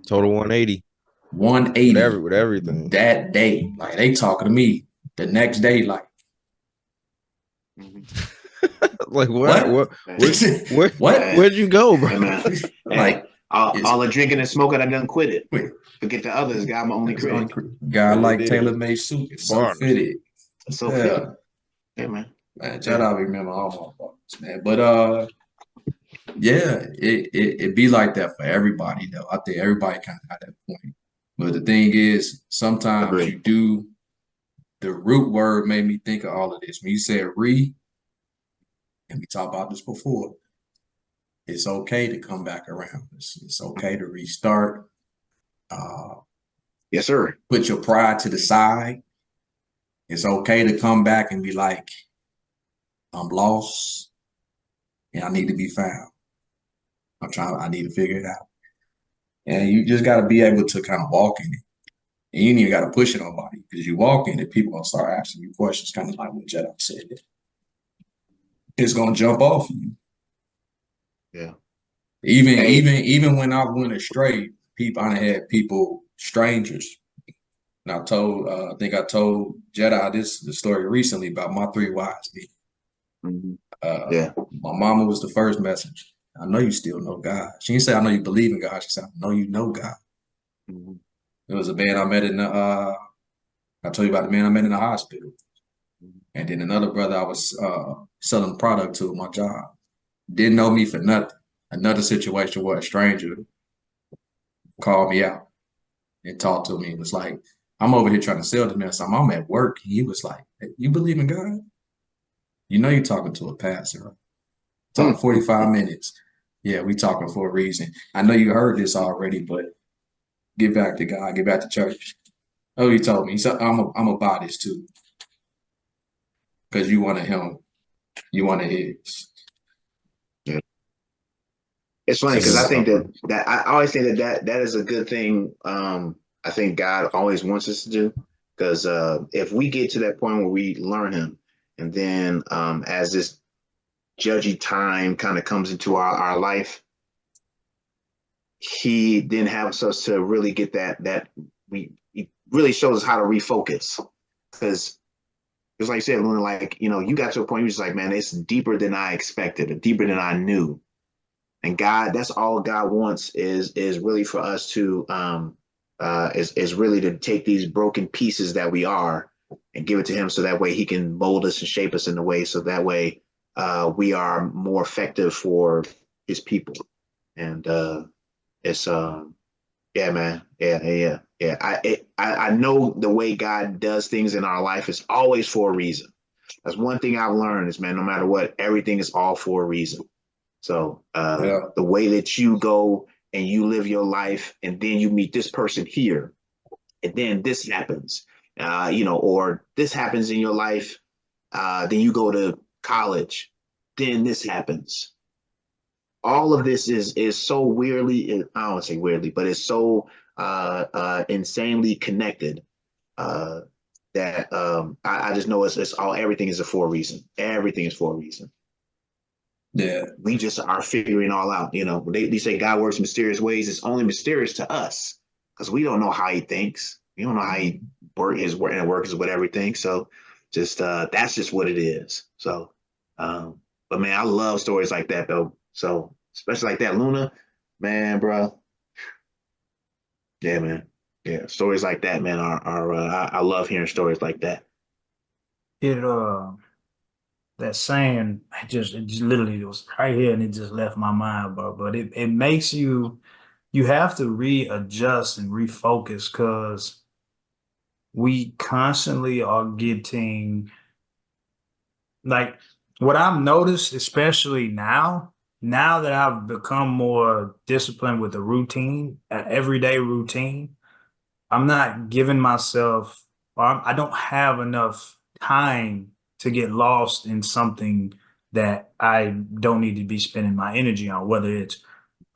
Total 180. 180 with everything. that day. Like they talking to me the next day, like like what? What? Where'd you go, bro? Hey, man. Like all the drinking and smoking, I done quit it. Forget the others. God, my only critic. Guy like tailor-made suit. It's so fitted. So fitted. Yeah, man. Shout out, remember all my faults, man. But yeah, it be like that for everybody though. I think everybody kind of got that point. But the thing is, sometimes you do. The root word made me think of all of this. When you said and we talked about this before, it's okay to come back around. It's okay to restart. Yes, sir. Put your pride to the side. It's okay to come back and be like, I'm lost and I need to be found. I need to figure it out. And you just got to be able to kind of walk in it. And you ain't even got to push it on nobody because you walk in it, people going to start asking you questions, kind of like what J.E.D.I said. It's going to jump off you. Yeah. Even when I went astray, I had people, strangers. And I think I told J.E.D.I the story recently about my 3 wise men. My mama was the first message. I know you still know God. She didn't say, I know you believe in God. She said, I know you know God. It was a man I met in the, I told you about the man I met in the hospital. And then another brother I was selling product to at my job. Didn't know me for nothing. Another situation where a stranger called me out and talked to me. It was like, I'm over here trying to sell this man something. I'm at work. And he was like, hey, you believe in God? You know you're talking to a pastor. Right? Talking 45 minutes. Yeah, we talking for a reason. I know you heard this already, but get back to God, get back to church. Oh, he told me. He said, I'm a buy this too. Because you wanted him. You wanted his. Yeah. It's funny because I think that I always think that is a good thing. I think God always wants us to do, because if we get to that point where we learn him, and then as this judgy time kind of comes into our life, he then helps us to really get that he really shows us how to refocus. Because just like you said, Luna, like, you got to a point where you're just like, man, it's deeper than I expected, or deeper than I knew. And God, that's all God wants is really for us to is really to take these broken pieces that we are and give it to him, so that way he can mold us and shape us in a way, so that way we are more effective for his people. And it's yeah, man. Yeah. I know the way God does things in our life is always for a reason. That's one thing I've learned is, man, no matter what, everything is all for a reason. So the way that you go and you live your life, and then you meet this person here, and then this happens, or this happens in your life, then you go to college, then this happens. All of this is so weirdly, I don't want to say weirdly, but it's so insanely connected, that I just know it's all, everything is for a reason. Everything is for a reason. Yeah. We just are figuring all out. They say God works in mysterious ways. It's only mysterious to us because we don't know how he thinks. We don't know how he works with everything. So just that's just what it is. So but man, I love stories like that though. So especially like that, Luna, man, bro. Yeah, man. Yeah, stories like that, man, are I love hearing stories like that. It that saying, it just literally was right here and it just left my mind, bro. But it makes you have to readjust and refocus, because we constantly are getting, like, what I've noticed, especially now that I've become more disciplined with the routine, an everyday routine, I'm not giving myself, or I don't have enough time to get lost in something that I don't need to be spending my energy on, whether it's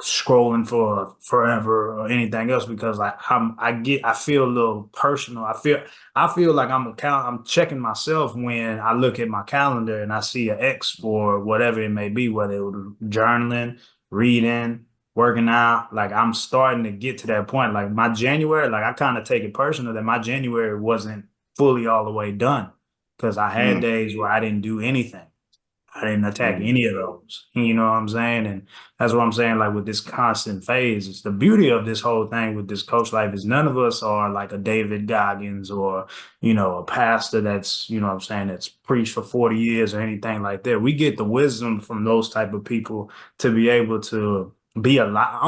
scrolling for forever or anything else, because I feel a little personal. I feel like I'm checking myself when I look at my calendar and I see an X for whatever it may be, whether it was journaling, reading, working out. Like, I'm starting to get to that point. Like, my January, like, I kind of take it personal that my January wasn't fully all the way done, because I had Mm, days where I didn't do anything. I didn't attack mm, any of those. You know what I'm saying? And that's what I'm saying. Like, with this constant phase, it's the beauty of this whole thing with this coach life is none of us are like a David Goggins or, a pastor that's, what I'm saying, that's preached for 40 years or anything like that. We get the wisdom from those type of people to be able to be a lot,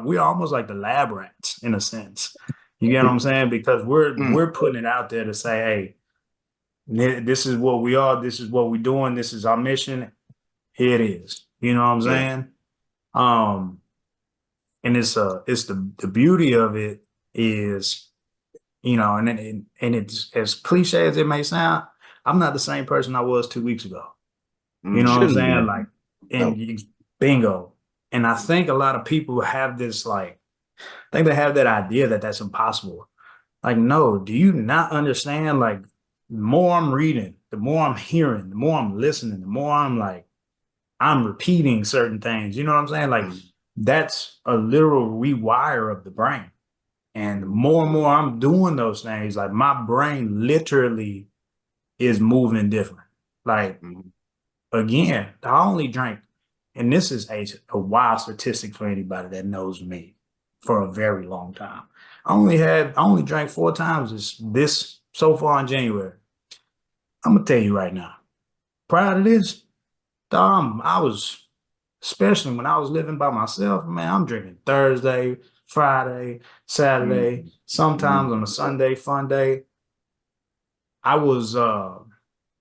we're almost like the lab rats in a sense. You get what I'm saying? Because mm. we're putting it out there to say, hey, this is what we are. This is what we're doing. This is our mission. Here it is. You know what I'm Yeah. saying? Um, and it's the beauty of it is, and it's as cliche as it may sound, I'm not the same person I was 2 weeks ago. You know what I'm Mm. Shouldn't saying? be. Like, No. bingo. And I think a lot of people have this, like, I think they have that idea that that's impossible. Like, no, do you not understand? Like, the more I'm reading, the more I'm hearing, the more I'm listening, the more I'm repeating certain things. You know what I'm saying? Like, Mm, that's a literal rewire of the brain. And the more and more I'm doing those things, like, my brain literally is moving different. Like, mm, again, I only drank, and this is a wild statistic for anybody that knows me for a very long time. I only drank 4 times this so far in January. I'm gonna tell you right now. Prior to this, I was, especially when I was living by myself, man, I'm drinking Thursday, Friday, mm, Saturday, mm, sometimes on a Sunday fun day. I was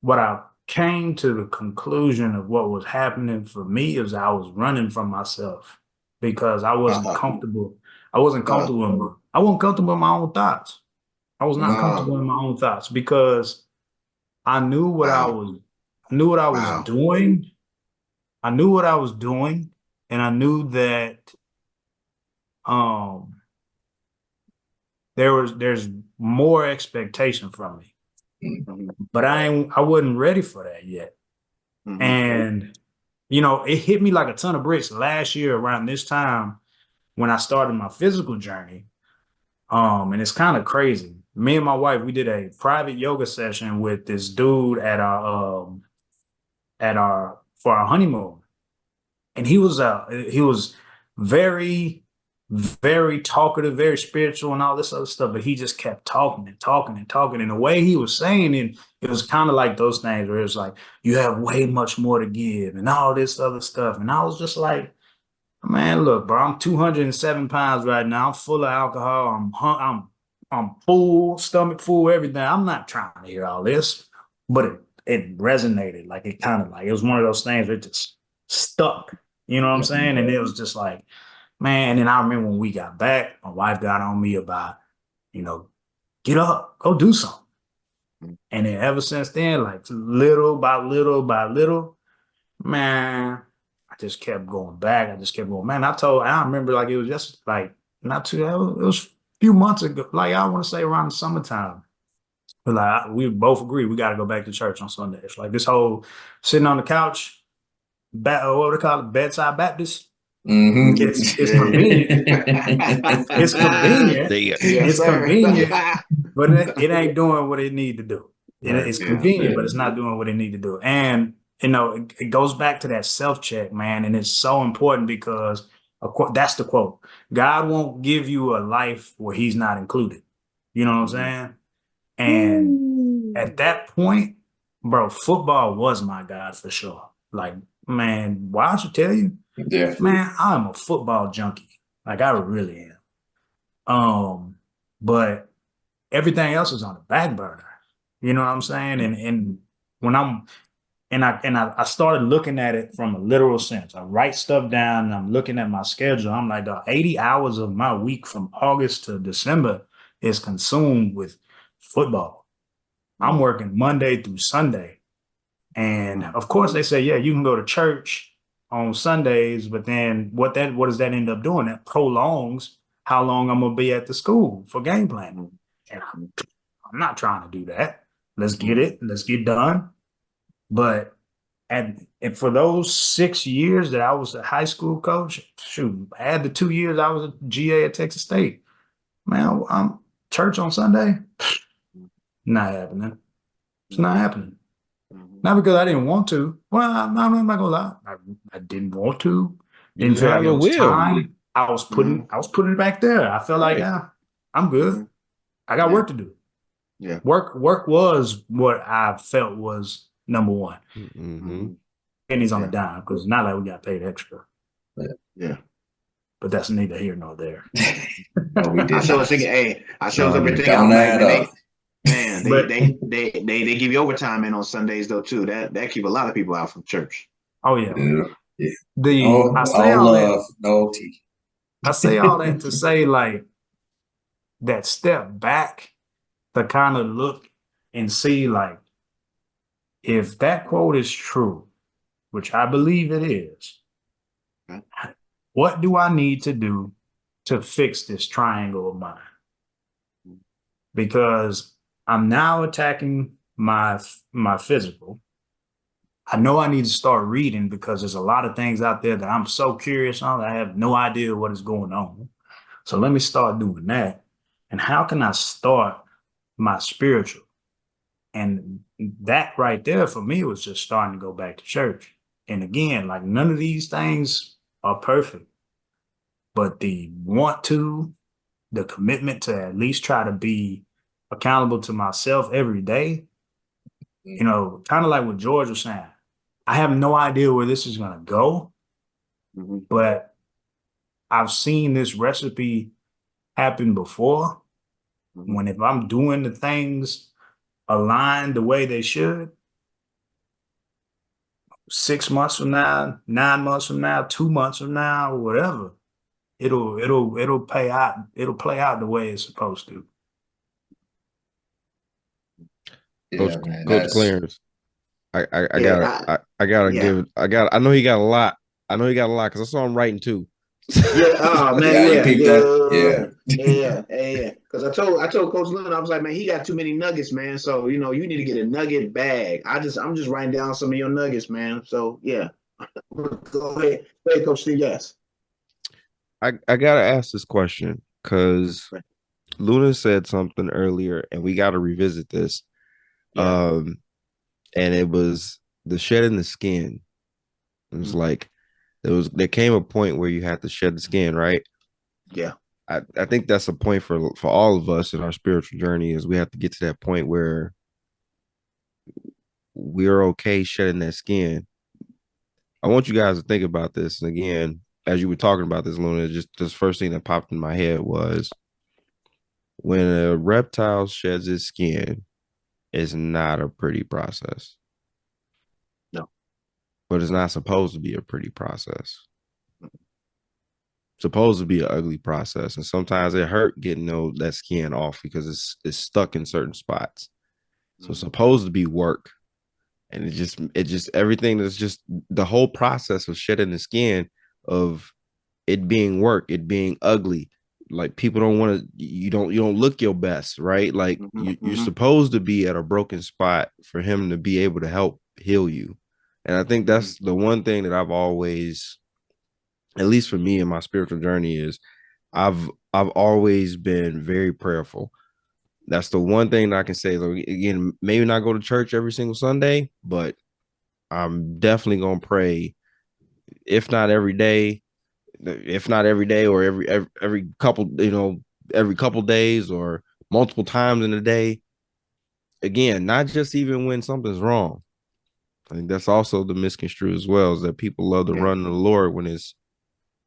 what I came to the conclusion of what was happening for me is I was running from myself because I wasn't uh, comfortable. I wasn't uh, comfortable I wasn't comfortable in my own thoughts. I was not uh, comfortable in my own thoughts because I knew what I wow. was I knew what I was Wow. doing. I knew what I was doing, and I knew that um there's more expectation from me. Mm-hmm. But I wasn't ready for that yet. Mm-hmm. And it hit me like a ton of bricks last year around this time when I started my physical journey, and it's kind of crazy. Me and my wife, we did a private yoga session with this dude for our honeymoon, and he was very, very talkative, very spiritual, and all this other stuff. But he just kept talking and talking and talking, and the way he was saying it was kind of like those things where it was like you have way much more to give, and all this other stuff. And I was just like, man, look, bro, I'm 207 pounds right now. I'm full of alcohol. I'm full, stomach full, everything. I'm not trying to hear all this, but it resonated. Like it kind of like it was one of those things that just stuck. You know what I'm saying? And it was just like, man. And I remember when we got back, my wife got on me about, you know, get up, go do something. And then ever since then, like little by little by little, man, I just kept going back. I just kept going, man. I remember like it was just like not too, it was a few months ago. Like I want to say around the summertime. But like we both agreed we got to go back to church on Sundays. Like this whole sitting on the couch, what do they call it, bedside Baptist. It's convenient. It's convenient. Yes, It's sir. convenient, but it ain't doing what it need to do. It's Yeah. convenient, but it's not doing what it need to do. And it goes back to that self check, man. And it's so important because that's the quote. God won't give you a life where He's not included. You know what I'm saying? And at that point, bro, football was my God for sure. Like, man, why should I tell you? Yeah. Man, I'm a football junkie. Like I really am. But everything else is on the back burner. You know what I'm saying? And when I started looking at it from a literal sense. I write stuff down and I'm looking at my schedule. I'm like, the 80 hours of my week from August to December is consumed with football. I'm working Monday through Sunday. And of course they say, yeah, you can go to church on Sundays, but then what does that end up doing? That prolongs how long I'm gonna be at the school for game planning. And I'm not trying to do that. Let's get it. Let's get done. But and for those 6 years that I was a high school coach, shoot, I had the 2 years I was a GA at Texas State. Man, I'm church on Sunday. Not happening. It's not happening. Not because I didn't want to. Well, I'm not gonna lie. I didn't want to. Didn't feel like it was time. I was putting it back there. I felt like, I'm good. I got work to do. Yeah. Work was what I felt was number one. Pennies on the dime, because it's not like we got paid extra. Yeah. But that's neither here nor there. No, we did I was not. thinking, hey, I was up there thinking, Don't I'm add like, up. man, But- they give you overtime in on Sundays though too. That keep a lot of people out from church. Oh yeah. Yeah. I say all love, no tea. I say all that to say, like, that step back to kind of look and see, like, if that quote is true, which I believe it is, Okay. what do I need to do to fix this triangle of mine? Because I'm now attacking my physical. I know I need to start reading because there's a lot of things out there that I'm so curious on that I have no idea what is going on. So let me start doing that. And how can I start my spiritual? And that right there for me was just starting to go back to church. And again, like none of these things are perfect, but the want to, the commitment to at least try to be accountable to myself every day, kind of like what George was saying. I have no idea where this is going to go, but I've seen this recipe happen before. When if I'm doing the things aligned the way they should, 6 months from now, 9 months from now, 2 months from now, whatever, it'll pay out. It'll play out the way it's supposed to. Yeah, man, Coach Clarance, I know he got a lot. I know he got a lot because I saw him writing too. Yeah, oh man, yeah. Because I told Coach Lynn, I was like, man, he got too many nuggets, man. So you need to get a nugget bag. I'm just writing down some of your nuggets, man. So yeah, go ahead, Coach Steve. Yes. I gotta ask this question because Right. Luna said something earlier, and we got to revisit this. Yeah. Um, and it was the shedding the skin. It was Mhm. like there came a point where you had to shed the skin, right? Yeah. I think that's a point for all of us in our spiritual journey is we have to get to that point where we're okay shedding that skin. I want you guys to think about this. And again, as you were talking about this, Luna, just this first thing that popped in my head was when a reptile sheds its skin, it's not a pretty process, No. but it's not supposed to be a pretty process. It's supposed to be an ugly process, and sometimes it hurt getting that skin off because it's stuck in certain spots. So it's Mhm. supposed to be work, and it just everything that's just the whole process of shedding the skin of it being work, it being ugly. Like people don't want to, you don't look your best, right? Like Mhm. you're Mhm. supposed to be at a broken spot for him to be able to help heal you. And I think Mhm. that's the one thing that I've always, at least for me in my spiritual journey, is I've always been very prayerful. That's the one thing that I can say. Like, again, maybe not go to church every single Sunday, but I'm definitely gonna pray, if not every day, or every couple, every couple days or multiple times in a day. Again, not just even when something's wrong. I think that's also the misconstrued as well, is that people love to Yeah. run to the Lord when it's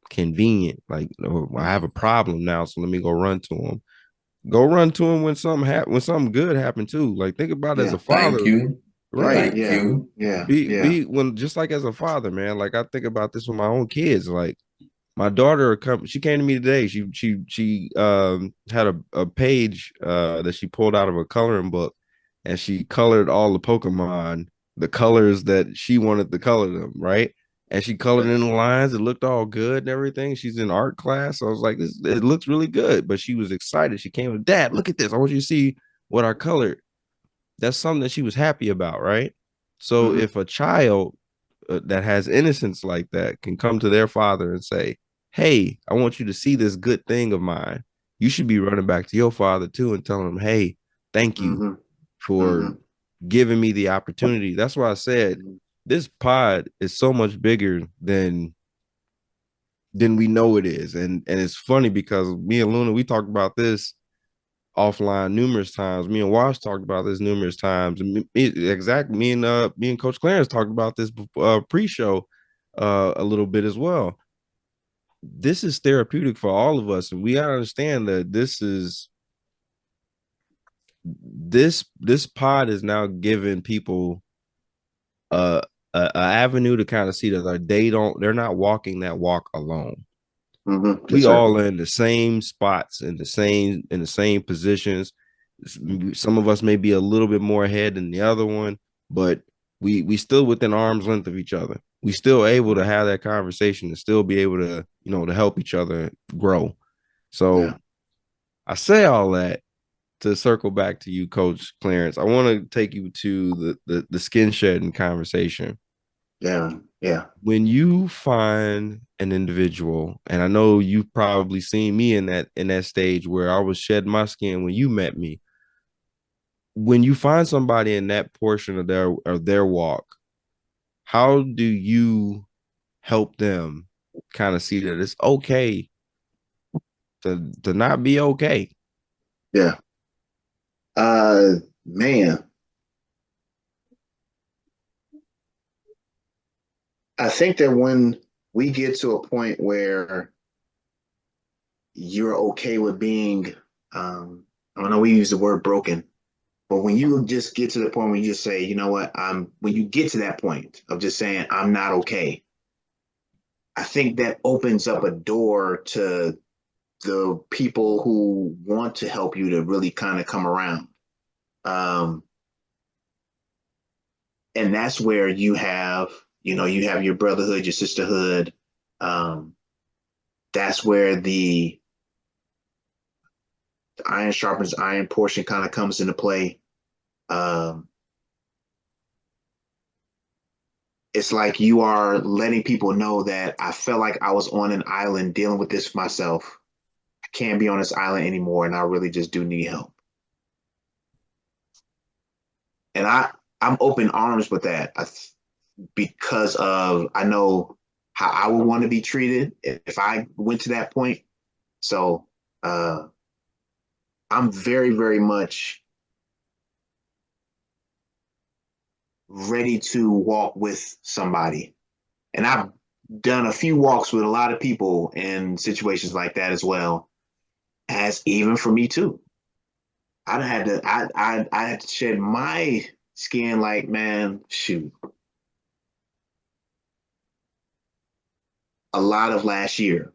convenient. Like, oh, I have a problem now, so let me go run to him. Go run to him when something good happened too. Like, think about it as Yeah. a Thank father, you. right? Thank Yeah. you. Yeah. Yeah. Be when just like as a father, man. Like I think about this with my own kids. Like my daughter she came to me today. She had a page that she pulled out of a coloring book, and she colored all the Pokemon the colors that she wanted to color them, right? And she colored in the lines. It looked all good and everything. She's in art class. So I was like, it looks really good. But she was excited. She came with, Dad, look at this. I want you to see what I colored. That's something that she was happy about, right? So Mhm. if a child that has innocence like that can come to their father and say, "Hey, I want you to see this good thing of mine," you should be running back to your father too and telling him, "Hey, thank you Mhm. for Mhm. giving me the opportunity." That's why I said Mhm. this pod is so much bigger than we know it is, and it's funny because me and Luna, we talked about this offline numerous times. Me and Wash talked about this numerous times. Me and Coach Clarence talked about this pre-show a little bit as well. This is therapeutic for all of us, and we gotta understand that this pod is now giving people uh, a avenue to kind of see that they're not walking that walk alone. Mhm. Yes, We sir. all are in the same spots, in the same positions. Some of us may be a little bit more ahead than the other one, but we still within arm's length of each other. We still able to have that conversation and still be able to to help each other grow. Yeah. So I say all that to circle back to you, Coach Clarence. I want to take you to the skin shedding conversation. Yeah. Yeah. When you find an individual, and I know you've probably seen me in that stage where I was shedding my skin when you met me. When you find somebody in that portion of their walk, how do you help them kind of see that it's okay to not be okay? Yeah. Man, I think that when we get to a point where you're okay with being, I don't know, we use the word broken, but when you just get to the point where you just say, you know what, when you get to that point of just saying, I'm not okay, I think that opens up a door to the people who want to help you to really kind of come around. Um, and that's where you have your brotherhood, your sisterhood. Um, that's where the iron sharpens iron portion kind of comes into play. Um, it's like you are letting people know that I felt like I was on an island dealing with this myself. I can't be on this island anymore, and I really just do need help. And I'm open arms with that because of I know how I would want to be treated if I went to that point. So I'm very, very much ready to walk with somebody. And I've done a few walks with a lot of people in situations like that as well, as even for me too. I had to shed my skin like, man, shoot, a lot of last year.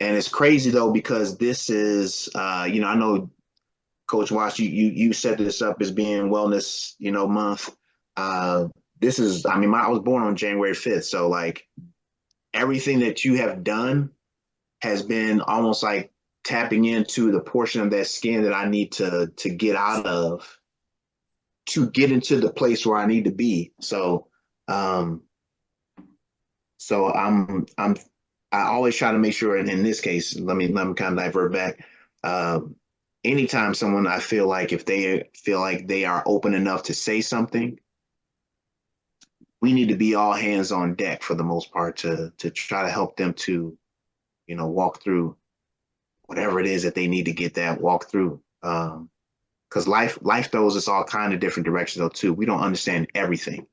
And it's crazy though, because this is I know Coach Wash, you set this up as being wellness, month. Uh, this is, I mean, I was born on January 5th, so like everything that you have done has been almost like tapping into the portion of that skin that I need to get out of to get into the place where I need to be. So, um, so I always try to make sure, and in this case, let me kind of divert back. Um, Anytime someone I feel like if they feel like they are open enough to say something, we need to be all hands on deck for the most part to try to help them to, walk through whatever it is that they need to get that walk through. Because life throws us all kind of different directions though too. We don't understand everything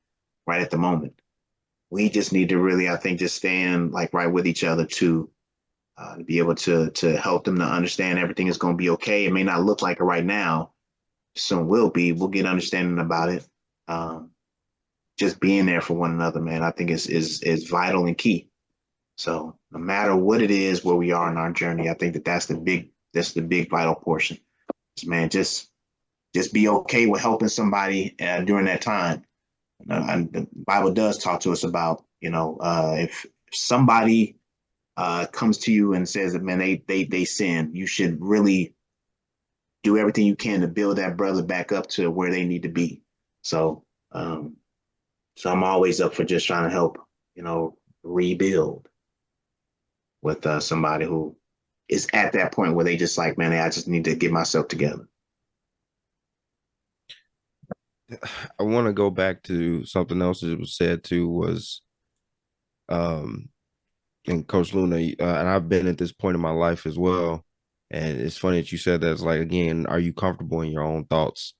right at the moment. We just need to really, I think, just stand like right with each other to be able to help them to understand everything is going to be okay. It may not look like it right now, soon will be. We'll get understanding about it. Um, just being there for one another, man, I think is vital and key. So no matter what it is, where we are in our journey, I think that's the big vital portion. Man, just be okay with helping somebody during that time. And the Bible does talk to us about, if somebody comes to you and says that, man, they sin, you should really do everything you can to build that brother back up to where they need to be. So, so I'm always up for just trying to help, rebuild with somebody who is at that point where they just like, man, I just need to get myself together. I want to go back to something else that was said too was um and Coach Luna, and I've been at this point in my life as well. And it's funny that you said that. It's like, again, are you comfortable in your own thoughts?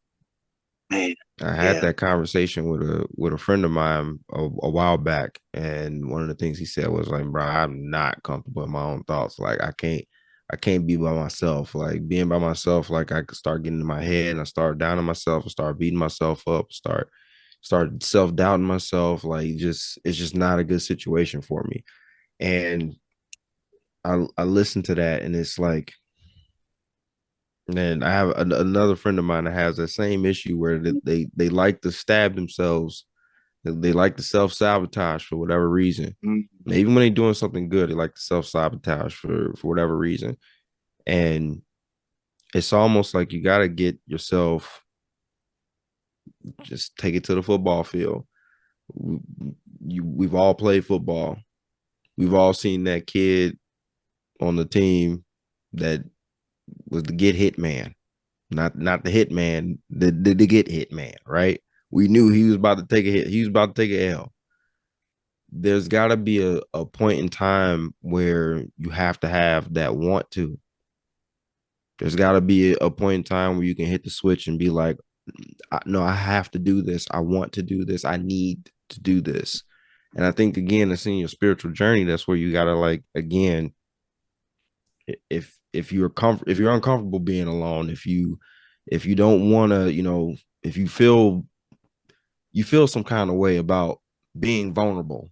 Man, I had yeah. that conversation with a friend of mine a while back, and one of the things he said was like, "Bro, I'm not comfortable in my own thoughts. Like, I can't be by myself. Like, being by myself, like I could start getting in my head, and I start downing myself, and start beating myself up, start self doubting myself. Like, just it's just not a good situation for me." And I listen to that, and it's like, and I have another friend of mine that has that same issue where they like to stab themselves. They like to self sabotage for whatever reason. Mm-hmm. Even when they're doing something good, they like to self sabotage for whatever reason. And it's almost like you got to get yourself, just take it to the football field. We've all played football. We've all seen that kid on the team that was the get hit man, not the hit man, the get hit man, right? We knew he was about to take a hit. He was about to take an L. There's got to be a point in time where you have to have that want to. There's got to be a point in time where you can hit the switch and be like, no, I have to do this. I want to do this. I need to do this. And I think, again, it's in your spiritual journey. That's where you got to, like, again, if you're uncomfortable being alone, if you don't want to, if you feel some kind of way about being vulnerable,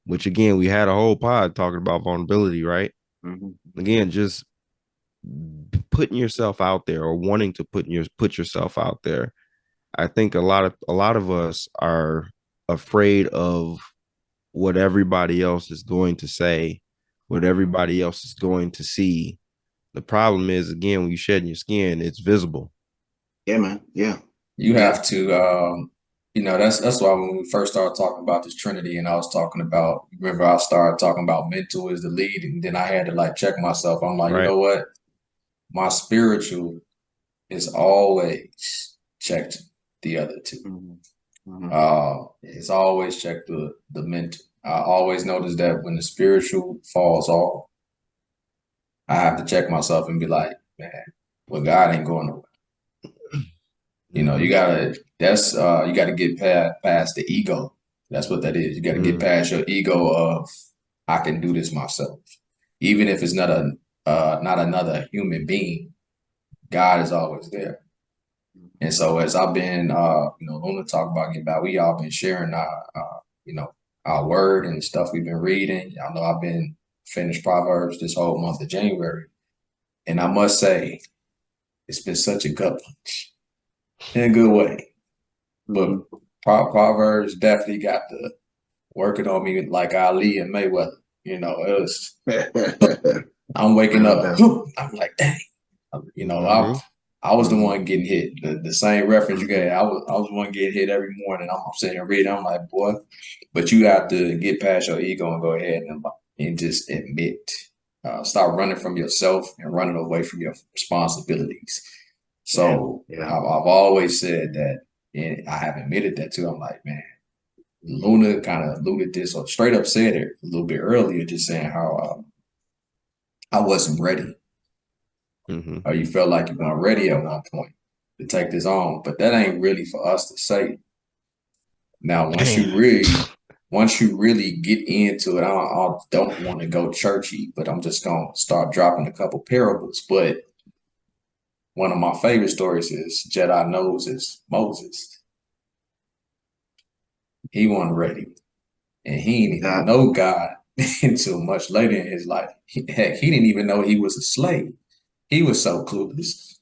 which, again, we had a whole pod talking about vulnerability, right? Mm-hmm. Again, just putting yourself out there, or wanting to put yourself out there. I think a lot of us are afraid of what everybody else is going to say, what everybody else is going to see. The problem is, again, when you shed your skin, it's visible. Yeah, man. Yeah. You have to that's why when we first started talking about this Trinity, and I was talking about, remember I started talking about mental is the lead, and then I had to like check myself. I'm like, you Right. know what? My spiritual is always checked the other two. It's always checked the mental. I always notice that when the spiritual falls off, I have to check myself and be like, man, well, God ain't going nowhere. You gotta get past the ego. That's what that is. You gotta get past your ego of I can do this myself. Even if it's not another human being, God is always there. And so as I've been Luna talk about getting back, we all been sharing our word and stuff we've been reading. Y'all know I've been finished Proverbs this whole month of January. And I must say, it's been such a gut punch in a good way. But Proverbs definitely got the working on me like Ali and Mayweather. It was I'm waking up, I'm like, dang. I was the one getting hit. The same reference you gave, I was the one getting hit every morning. I'm sitting here reading, I'm like, boy, but you have to get past your ego and go ahead and just admit. Start running from yourself and running away from your responsibilities. So I've always said that, and I have admitted that too. I'm like, man, Luna kind of alluded this or straight up said it a little bit earlier, just saying how I wasn't ready. Or you felt like you weren't ready at one point to take this on, but that ain't really for us to say. Now, once you really get into it, I don't want to go churchy, but I'm just gonna start dropping a couple parables. But one of my favorite stories is J.E.D.I knows is Moses. He wasn't ready, and he didn't even know God until much later in his life. Heck, he didn't even know he was a slave. He was so clueless.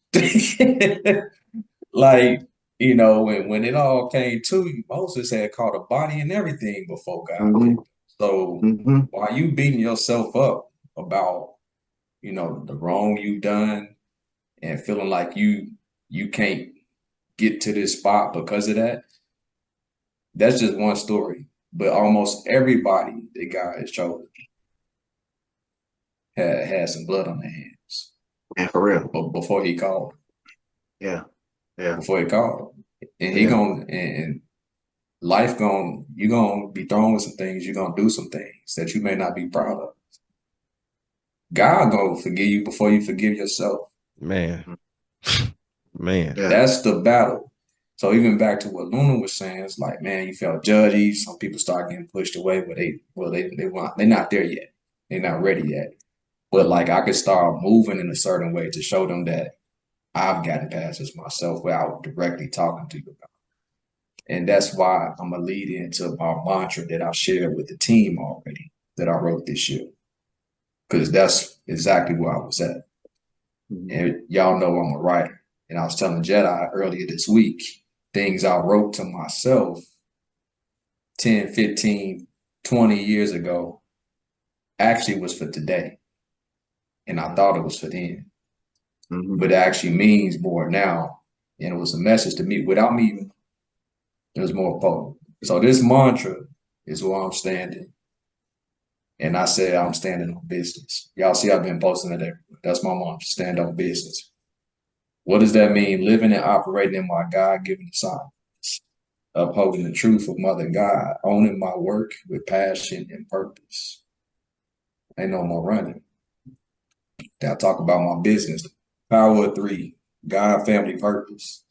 Like, when it all came to, Moses had caught a body and everything before God. So while you beating yourself up about, the wrong you done and feeling like you can't get to this spot because of that, that's just one story. But almost everybody that God has chosen had some blood on their hands. Yeah, for real. Before he called. Yeah. Yeah. Before he called. And and life you're gonna be thrown with some things, you're gonna do some things that you may not be proud of. God gonna forgive you before you forgive yourself. Man. That's the battle. So even back to what Luna was saying, it's like, man, you felt judgy. Some people start getting pushed away, but they're not there yet. They're not ready yet. But like I could start moving in a certain way to show them that I've gotten past this myself without directly talking to you about it. And that's why I'm gonna lead into our mantra that I shared with the team already that I wrote this year. Because that's exactly where I was at. And y'all know I'm a writer. And I was telling J.E.D.I earlier this week, things I wrote to myself 10, 15, 20 years ago actually was for today. And I thought it was for then. But it actually means more now. And it was a message to me without me even. It was more potent. So this mantra is where I'm standing. And I said I'm standing on business. Y'all see I've been posting it everywhere. That's my mantra, stand on business. What does that mean? Living and operating in my God-given assignments, upholding the truth of Mother God, owning my work with passion and purpose. Ain't no more running. Now talk about my business. Power of 3, God, family, purpose.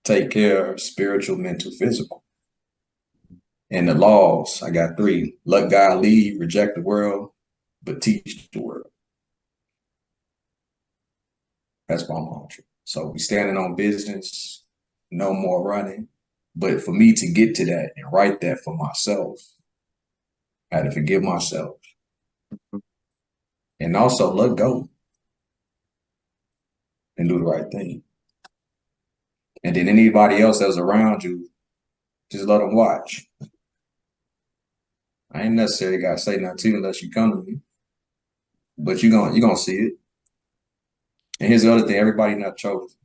Take care of spiritual, mental, physical. And the laws, I got 3. Let God lead, reject the world, but teach the world. That's my mantra. So we standing on business, no more running. But for me to get to that and write that for myself, I had to forgive myself. And also let go and do the right thing. And then anybody else that's around you, just let them watch. I ain't necessarily got to say nothing to you unless you come to me. But you're gonna see it. And here's the other thing, everybody not chosen.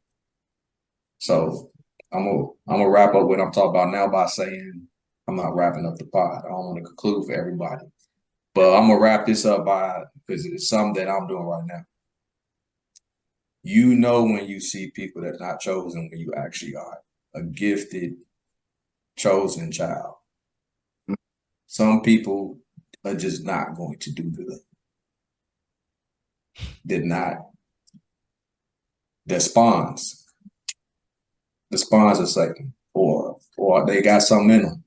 So I'm gonna wrap up what I'm talking about now by saying I'm not wrapping up the pod. I don't want to conclude for everybody, but I'm gonna wrap this up by because it's something that I'm doing right now. You know when you see people that's not chosen when you actually are a gifted, chosen child. Some people are just not going to do good. Did not. Their spawns. The spawns are second, or they got something in them.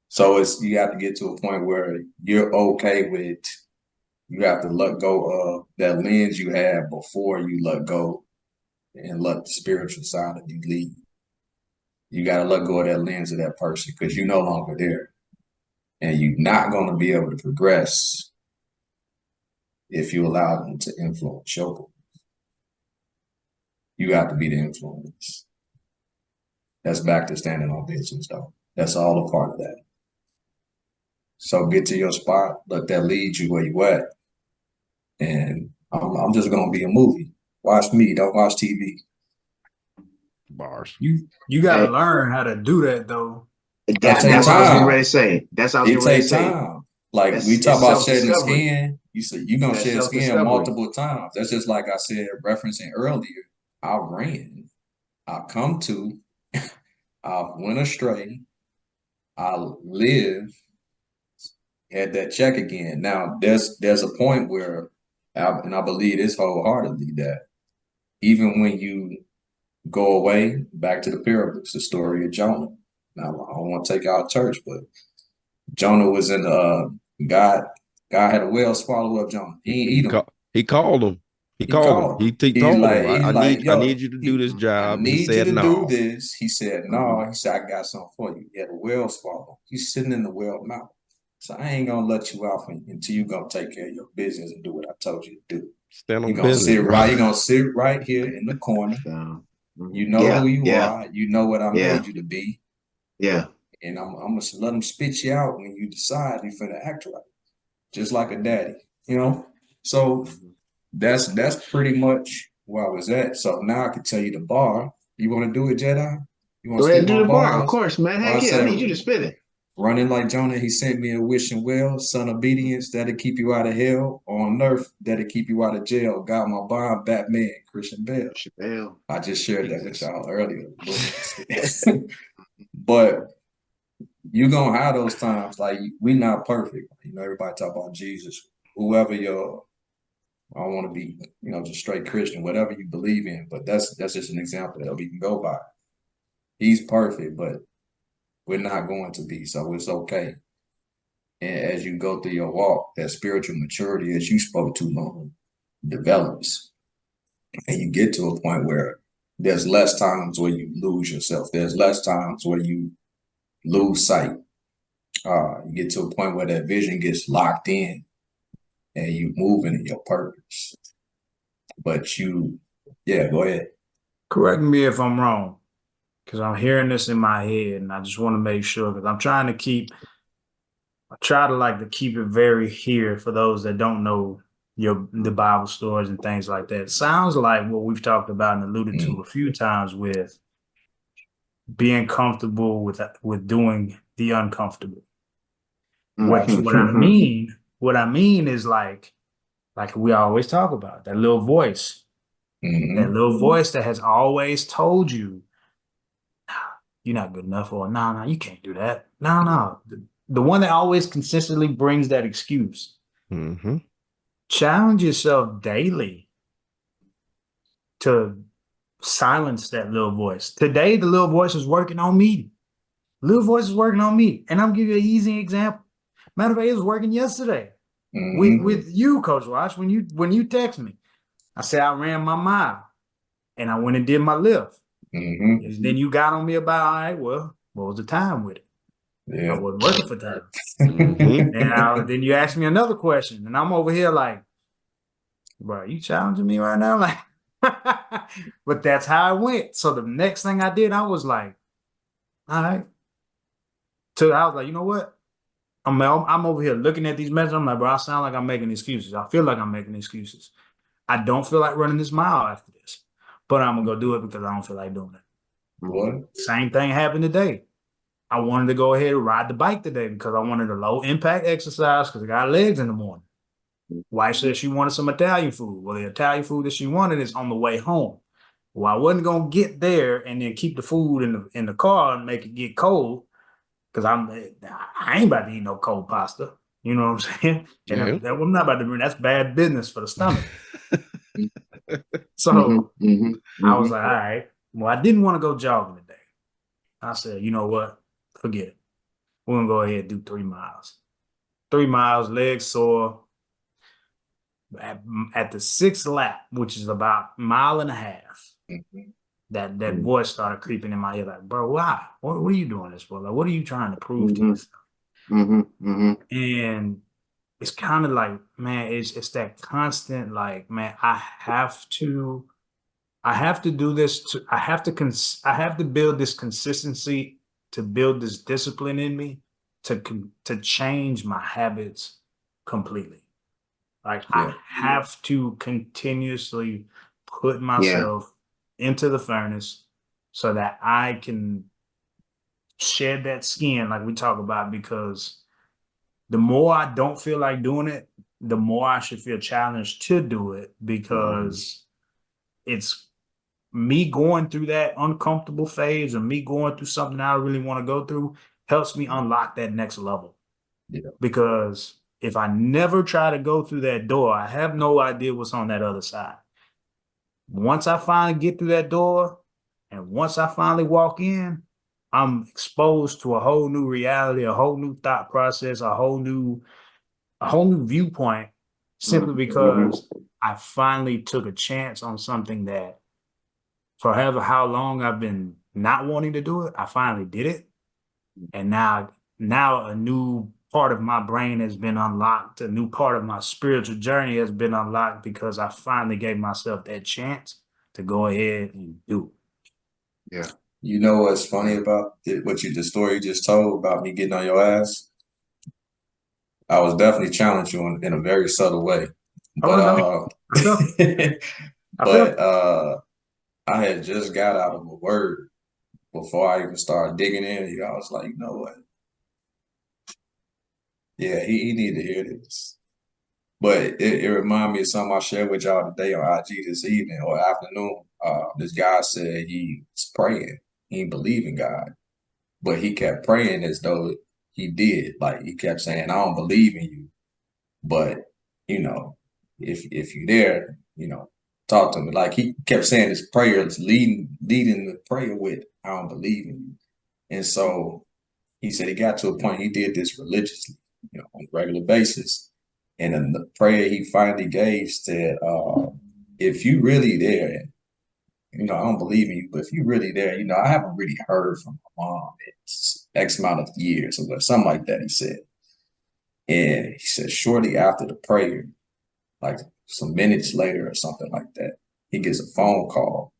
So you have to get to a point where you're okay with. You have to let go of that lens you had before you let go and let the spiritual side of you lead. You got to let go of that lens of that person because you're no longer there. And you're not going to be able to progress if you allow them to influence your. You have to be the influence. That's back to standing on business, though. That's all a part of that. So get to your spot, let that lead you where you at. And I'm just going to be a movie. Watch me, don't watch TV. Bars. You got to learn how to do that, though. That's take what I was getting time. ready to say. That's what I was It getting ready to takes say. time. Like That's- we talk it's about shedding the self-discovery. skin. You said you're gonna That's shed skin self-discovery. multiple times. That's just like I said, referencing earlier. I ran. I come to. I went astray. I live. Had that check again. Now there's a point where, and I believe this wholeheartedly that even when you go away, back to the parables, the story of Jonah. Now I don't want to take out church, but Jonah was in God. God had a whale swallow up Jonah. He ain't eat him. He called him. He He called him. called him. He He's told like, him, he's I like, need yo, you to do this I job. He need you said to no. do this. He said no. He said, I got something for you. He had a whale swallow. He's sitting in the whale mouth. So I ain't gonna let you out until you gonna take care of your business and do what I told you to do. Stand on You're gonna business, bro. you're gonna sit right here in the corner. You know who you are. You know what I made you to be. Yeah. And I'm gonna let them spit you out when you decide you're finna act right. Just like a daddy, you know? So that's pretty much where I was at. So now I can tell you the bar. You want to do it, J.E.D.I? You want Go to ahead spit and do my the bar. Of bars? course, man. Well, Heck yeah. I said, need you to spit it. running like Jonah, he sent me a wishing well. Son, obedience, that'll keep you out of hell. On earth, that'll keep you out of jail. Got my bond, Batman, Christian Bale. Chappelle. I just shared that with y'all earlier. But you're going to have those times. Like, we not perfect. You know, everybody talk about Jesus. Whoever your I don't want to be, just straight Christian, whatever you believe in. But that's just an example that we can go by. He's perfect, but we're not going to be, so it's okay. And as you go through your walk, that spiritual maturity, as you spoke to, develops, and you get to a point where there's less times where you lose yourself. There's less times where you lose sight. You get to a point where that vision gets locked in, and you moving in your purpose. But go ahead. Correct me if I'm wrong, because I'm hearing this in my head, and I just want to make sure, because I try to keep it very here for those that don't know the Bible stories and things like that. It sounds like what we've talked about and alluded to a few times with being comfortable with doing the uncomfortable. What I mean is like we always talk about, that little voice. That little voice that has always told you, you're not good enough, or no, you can't do that. No. The one that always consistently brings that excuse. Mm-hmm. Challenge yourself daily to silence that little voice. Today, the little voice is working on me. Little voice is working on me. And I'm giving you an easy example. Matter of fact, it was working yesterday with you, Coach Watch, when you text me. I said I ran my mile and I went and did my lift. And then you got on me about, all right, well, what was the time with it? Yeah. I wasn't working for time. Now, then you ask me another question, and I'm over here like, bro, are you challenging me right now? Like, but that's how it went. So the next thing I did, I was like, all right. So I was like, you know what? I'm over here looking at these messages. I'm like, bro, I sound like I'm making excuses. I feel like I'm making excuses. I don't feel like running this mile after this, but I'm gonna go do it because I don't feel like doing it. What? Same thing happened today. I wanted to go ahead and ride the bike today because I wanted a low impact exercise because I got legs in the morning. Wife said she wanted some Italian food. Well, the Italian food that she wanted is on the way home. Well, I wasn't gonna get there and then keep the food in the car and make it get cold because I ain't about to eat no cold pasta. You know what I'm saying? And Yeah. I'm not about to bring that's bad business for the stomach. Mm-hmm, So mm-hmm, I mm-hmm. was like, all right. Well, I didn't want to go jogging today. I said, you know what? Forget it. We're gonna go ahead and do 3 miles. 3 miles, legs sore. At the sixth lap, which is about a mile and a half, Mhm. that voice started creeping in my ear, like, bro, why? What are you doing this for? Like, what are you trying to prove to Mm-hmm. yourself? Mm-hmm. Mm-hmm. And it's kind of like, man, it's that constant, like, man, I have to do this I have to build this consistency to build this discipline in me to change my habits completely. Like I Yeah. have to continuously put Yeah. myself into the furnace so that I can shed that skin like we talk about because the more I don't feel like doing it, the more I should feel challenged to do it because it's me going through that uncomfortable phase or me going through something I really want to go through helps me unlock that next level. Yeah. Because if I never try to go through that door, I have no idea what's on that other side. Once I finally get through that door and once I finally walk in, I'm exposed to a whole new reality, a whole new thought process, a whole new viewpoint simply Mm-hmm. because I finally took a chance on something that for however how long I've been not wanting to do it, I finally did it. And now a new part of my brain has been unlocked. A new part of my spiritual journey has been unlocked because I finally gave myself that chance to go ahead and do Yeah. You know what's funny about the story you just told about me getting on your ass? I was definitely challenged you in a very subtle way. it. But Oh no, I felt it. I felt but I had just got out of a word before I even started digging in. I was like, you know what? Yeah, he needed to hear this. But it reminded me of something I shared with y'all today on IG this evening or afternoon. This guy said he was praying. He didn't believe in God, but he kept praying as though he did. Like he kept saying, I don't believe in you. But, you know, if you're there, talk to me. Like he kept saying his prayers, leading the prayer with, I don't believe in you. And so he said he got to a point he did this religiously, on a regular basis. And then the prayer he finally gave said, if you really there, I don't believe in you, but if you really there, I haven't really heard from my mom in X amount of years or something like that, he said. And he said, shortly after the prayer, like some minutes later or something like that, he gets a phone call.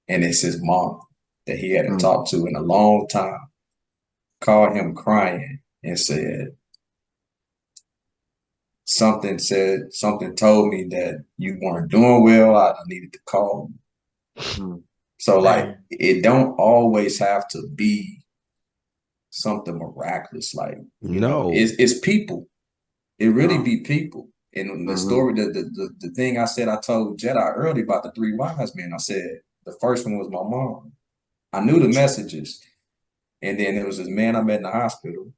And it's his mom that he hadn't talked to in a long time, called him crying and something told me that you weren't doing well. I needed to call you. Mm-hmm. So like man. it don't always have to be something miraculous. Like, No. it's people. It really No. be people. And the Mm-hmm. story, the thing I said, I told J.E.D.I early about the three wise men. I said the first one was my mom. I knew the messages. And then there was this man I met in the hospital,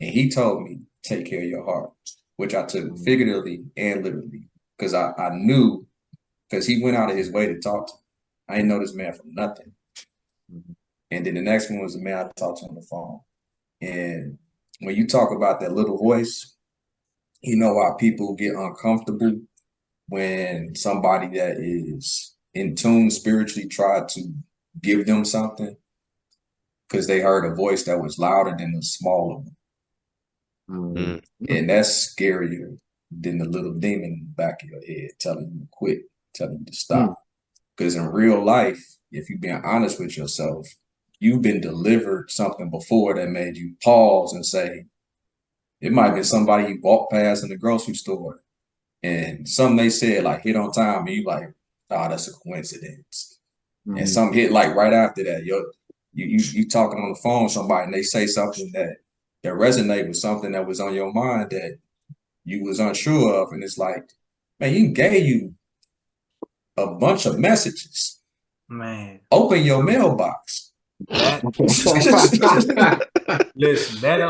and he told me, take care of your heart, which I took figuratively and literally, because I knew, because he went out of his way to talk to me. I didn't know this man from nothing. And then the next one was the man I talked to on the phone. And when you talk about that little voice, you know why people get uncomfortable when somebody that is in tune spiritually tried to give them something because they heard a voice that was louder than the smaller one. Mm-hmm. Mm. And that's scarier than the little demon in the back of your head telling you to quit, telling you to stop. Because in real life, if you're being honest with yourself, you've been delivered something before that made you pause and say, it might be somebody you walked past in the grocery store and something they said like hit on time and you like, oh, that's a coincidence. and some hit like right after that. You talking on the phone with somebody and they say something that resonate with something that was on your mind that you was unsure of, and it's like, man, you gave you a bunch of messages. Man, Open your mailbox. that listen, that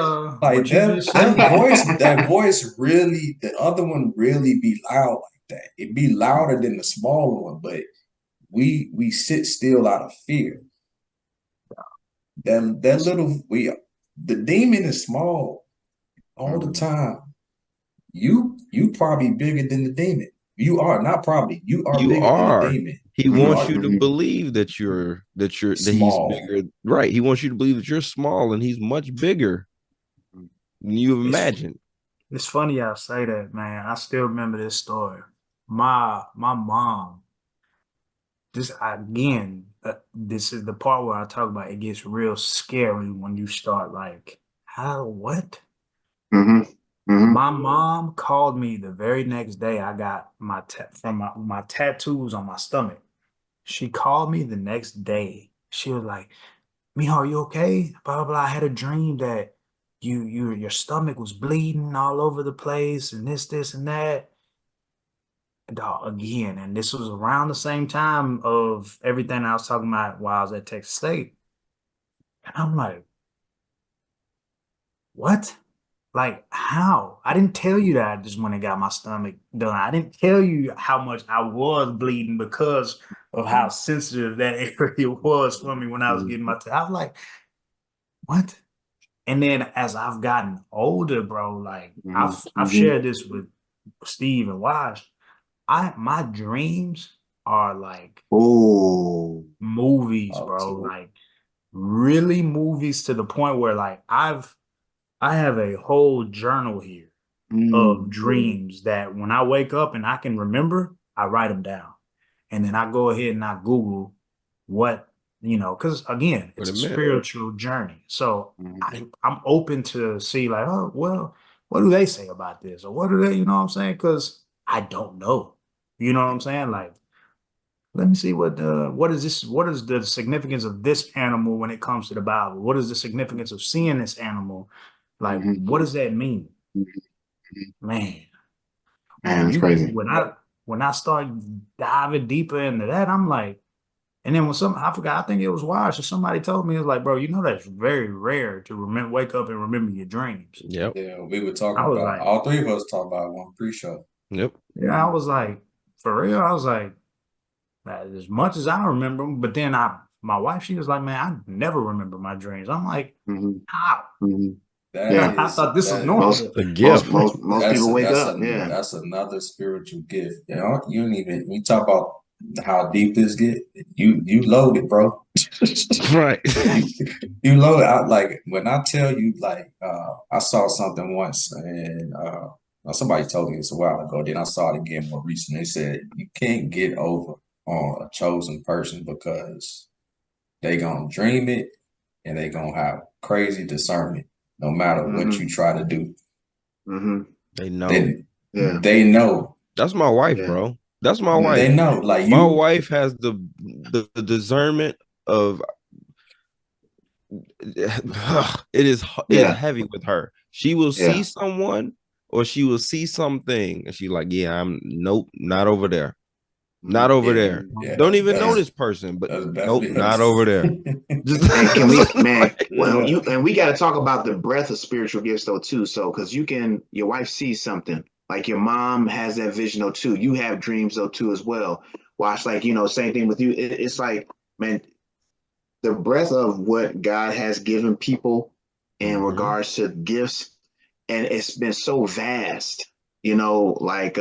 Like what you that, just said. that voice really, the other one really be loud like that. It be louder than the smaller one, but we sit still out of fear. That little the demon is small all the time. You probably bigger than the demon. You are not probably. You are You bigger than the are. demon. He wants you to believe that that he's Small. bigger. Right. He wants you to believe that you're small and he's much bigger than you imagine. It's funny I say that, man. I still remember this story. My mom, this again, this is the part where I talk about it gets real scary when you start like, how, what? My mom called me the very next day I got my tattoos on my stomach. She called me the next day. She was like, Mijo, are you okay? Blah, blah, blah. I had a dream that your stomach was bleeding all over the place and this, and that. Dog, again, and this was around the same time of everything I was talking about while I was at Texas State. And I'm like, what? Like, how? I didn't tell you that I just went and got my stomach done. I didn't tell you how much I was bleeding because of how sensitive that area was for me when I was getting I was like, what? And then as I've gotten older, bro, like I've shared this with Steve and Wash. My dreams are like movies, bro. Like really movies to the point where like I have a whole journal here of dreams that when I wake up and I can remember, I write them down. And then I go ahead and I Google what, because again, Wait it's a a minute. spiritual journey. So I'm open to see like, oh, well, what do they say about this? Or what do they, you know what I'm saying? Because I don't know. You know what I'm saying? Like, let me see what is this? What is the significance of this animal when it comes to the Bible? What is the significance of seeing this animal? Like, what does that mean? Man, Man, that's crazy. when I start diving deeper into that, I'm like, and then I forgot, I think it was Wash or somebody told me, it was like, bro, that's very rare to wake up and remember your dreams. Yep. Yeah, we were talking I was about like, all three of us talked about one pre-show. Yep. yeah, I was like, for real, I was like, as much as I remember them, but then my wife, she was like, man, I never remember my dreams. I'm like, how? I thought this was normal. The gift. Most people wake up. Yeah. That's another spiritual gift. You don't even, you talk about how deep this get, you loaded, bro. Right. You loaded out. Like when I tell you, like I saw something once and somebody told me this a while ago, then I saw it again more recently. They said you can't get over on a chosen person because they gonna dream it and they gonna have crazy discernment no matter what you try to do. They know. They know. That's my wife, bro. That's my wife. They know. Like my wife has the discernment of it is heavy with her. She will see someone or she will see something and she's like, yeah, nope, not over there. Not over there. Don't even know this person, but nope, not over there. Hey, can we, man? Well, and we got to talk about the breadth of spiritual gifts though too. So, because your wife sees something, like your mom has that vision though too. You have dreams though too as well. Watch, like same thing with you. It's like, man, the breadth of what God has given people in regards to gifts, and it's been so vast. Like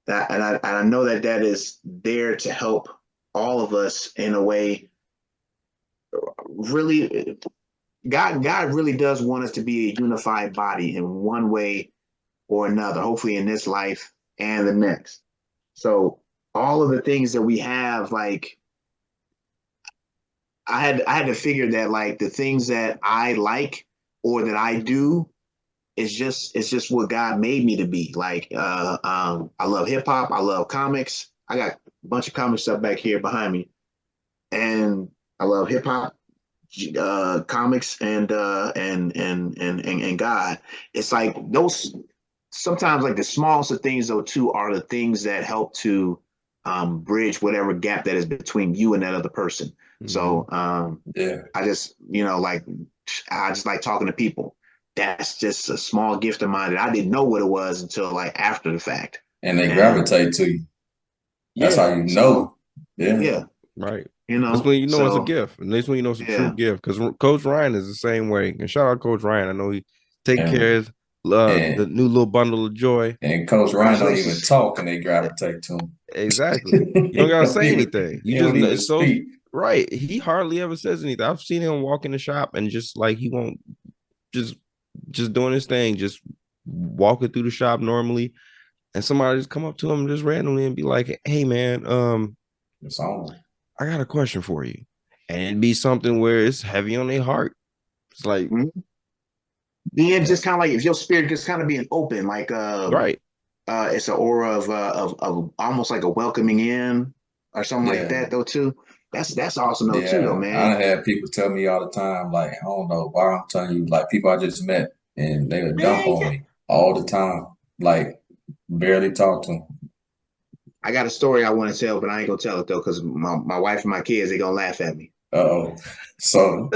that, and I know that is there to help all of us in a way. Really, God really does want us to be a unified body in one way or another, hopefully in this life and the next. So all of the things that we have, like I had to figure that like the things that I like or that I do it's just what God made me to be. Like I love hip hop, I love comics. I got bunch of comic stuff back here behind me, and I love hip hop, comics, and God. It's like those sometimes like the smallest of things though too are the things that help to bridge whatever gap that is between you and that other person. So Yeah. I just like I just like talking to people. That's just a small gift of mine that I didn't know what it was until like after the fact. And they And gravitate to you. That's how yeah, you so know. Yeah. yeah, Right. That's when you know it's a so gift. And that's when you know it's a true yeah. gift. Because Coach Ryan is the same way. And shout out Coach Ryan. I know he take And care of the and new little bundle of joy. and Coach Ryan don't even Congratulations. talk and they gravitate to him. Exactly. You don't He gotta don't say even anything. You he just don't know even it's so speak. right. He hardly ever says anything. I've seen him walk in the shop and just like he won't just doing his thing, just walking through the shop normally. And somebody just come up to him just randomly and be like, "Hey man, It's on. I got a question for you." And it'd be something where it's heavy on their heart. It's like, Mhm. Being Yeah. just kind of like if your spirit just kind of being open, like right. it's an aura of almost like a welcoming in or something like Yeah. that though too. That's awesome though too though, Yeah. I man. done had people tell me all the time, like, I don't know why I'm telling you, like people I just met and they would dump Man, on yeah. me all the time. Like barely talk to them. I got a story I want to tell, but I ain't gonna tell it though, because my wife and my kids they gonna laugh at me. Uh-oh. So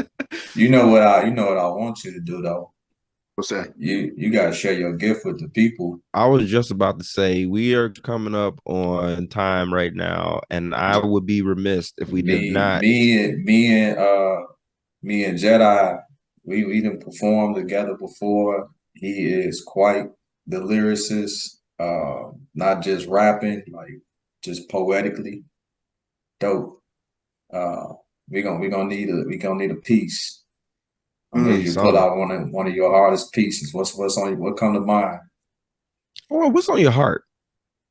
you know what I want you to do though. What's that? You gotta share your gift with the people. I was just about to say we are coming up on time right now, and I would be remiss if we did Me, not. me, and me and me and J.E.D.I, we done performed together before. He is quite the lyricist, not just rapping, like just poetically dope. Uh, we gonna need a piece. I'm gonna Play need you to pull something. out one of your hardest pieces. What's on what come to mind? Oh, what's on your heart?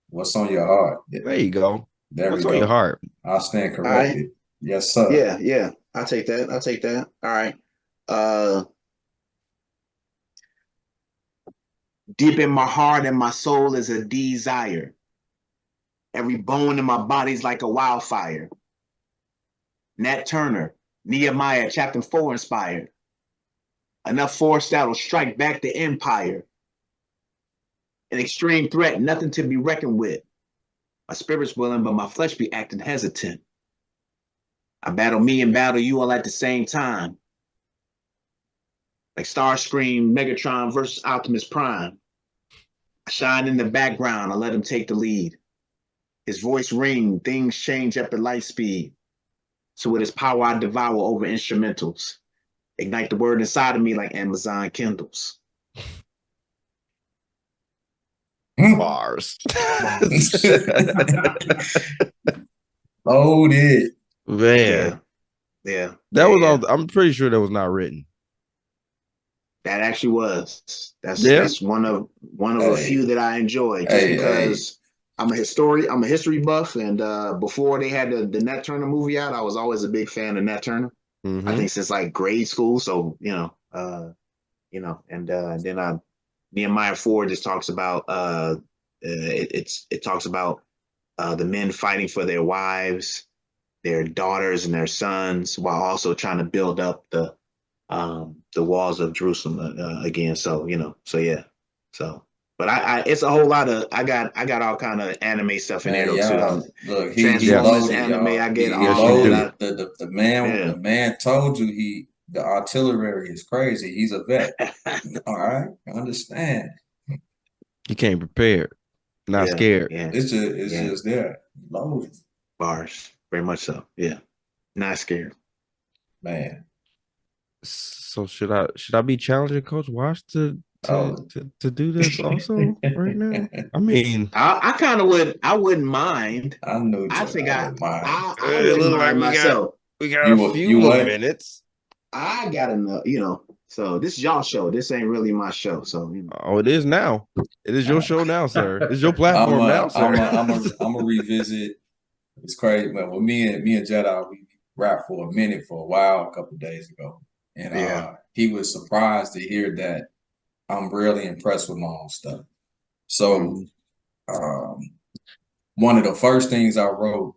What's on your heart? There you go. There we What's on your go. heart? I'll stand All right. corrected. Yes, sir. Yeah. I'll take that. I'll take that. All right. Uh Deep in my heart and my soul is a desire. Every bone in my body's like a wildfire. Nat Turner, Nehemiah chapter 4 inspired. Enough force that'll strike back the empire. An extreme threat, nothing to be reckoned with. My spirit's willing, but my flesh be acting hesitant. I battle me and battle you all at the same time. Like Starscream, Megatron versus Optimus Prime. I shine in the background, I let him take the lead. His voice ring, things change up at light speed. So with his power, I devour over instrumentals. Ignite the word inside of me like Amazon Kindles. Bars. Loaded. Man, Yeah, yeah, that was yeah. all. I'm pretty sure that was not written. That actually was. Yeah. That's one of a Hey, few that I enjoy just hey. because I'm a history buff, and before they had the Nat Turner movie out, I was always a big fan of Nat Turner. I Mm-hmm. think since like grade school, so and then Nehemiah 4 just talks about it talks about the men fighting for their wives, their daughters, and their sons, while also trying to build up the walls of Jerusalem again. So so yeah, so. But I it's a whole lot of I got all kind of anime stuff in there Man, though too. y'all, look, he Yes. Transformers loaded, anime, y'all. I get He Yes, all you that. do. loaded. The Yeah. man told you the artillery is crazy. He's a vet. All right, I understand. You came prepared, not Yeah, scared. yeah, It's yeah. just there. Loaded. Bars, very much so. Yeah, not scared. Man. So should I be challenging Coach Wash Oh. to do this also right now? I mean, I kind of would. I wouldn't mind. I knew I you. think I wouldn't mind. I it wouldn't look like mind myself. we got a You few more what? minutes. I got enough, So this is y'all show. This ain't really my show. So Oh, it is now. It is your show now, sir. It's your platform now, sir. I'm a revisit. It's crazy. But with me and J.E.D.I, we rapped for a minute for a while, a couple of days ago. And yeah. he was surprised to hear that I'm really impressed with my own stuff. So Mhm. um one of the first things I wrote,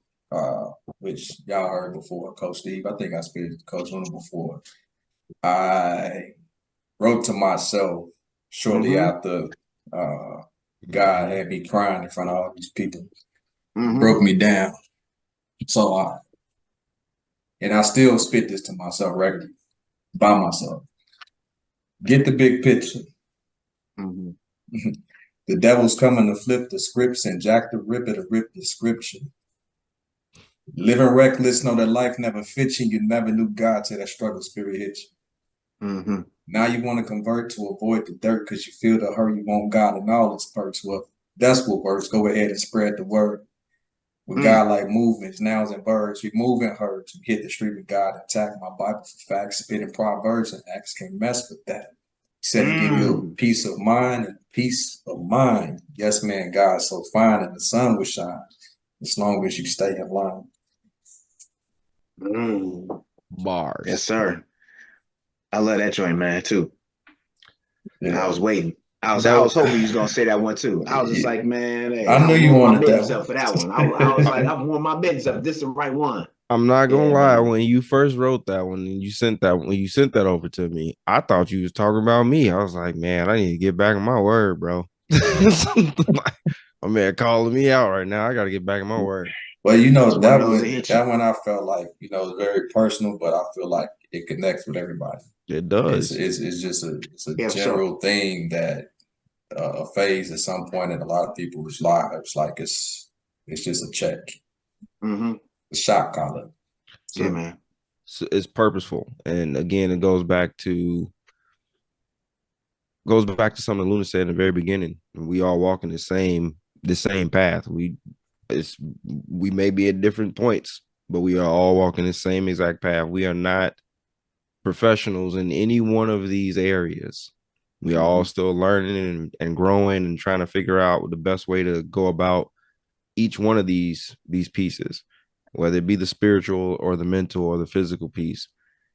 which y'all heard before, Coach Steve, I think I spoke to Coach Luna before. I wrote to myself shortly after God had me crying in front of all these people. Broke me down. So and I still spit this to myself regularly, by myself. Get the big picture. The devil's coming to flip the scripts and Jack the Ripper to rip the scripture. Living reckless, know that life never fits you. You never knew God till that struggle spirit hit you. Now you want to convert to avoid the dirt because you feel the hurt. You want God and all its perks. Well, that's what works. Go ahead and spread the word. With God like movements, nouns and verbs, we move in herds. We hit the street with God, attack my Bible for facts, spitting proverbs and acts. Can't mess with that. He said to give you a peace of mind and peace of mind. Yes, man, God's so fine and the sun will shine as long as you stay in line. Bars. Yes, sir. I love that joint, man, too. Yeah. I was waiting. I was hoping you was gonna say that one too. I was just like, man, hey, I knew you wanted that one. For that one. I was like, I'm warming my business up. This is the right one. I'm not gonna lie. Man. When you first wrote that one and you sent that over to me, I thought you was talking about me. I was like, man, I need to get back in my word, bro. My man calling me out right now. I got to get back in my word. Well, you know, that one I felt like, you know, very personal, but I feel like it connects with everybody. It does. It's just a general thing that a phase at some point in a lot of people's lives, like it's just a check. A shock collar. So, yeah, man. So it's purposeful. And again, it goes back to something Luna said in the very beginning. We all walk in the same path. We may be at different points, but we are all walking the same exact path. We are not professionals in any one of these areas. We are all still learning and growing and trying to figure out the best way to go about each one of these pieces, whether it be the spiritual or the mental or the physical piece.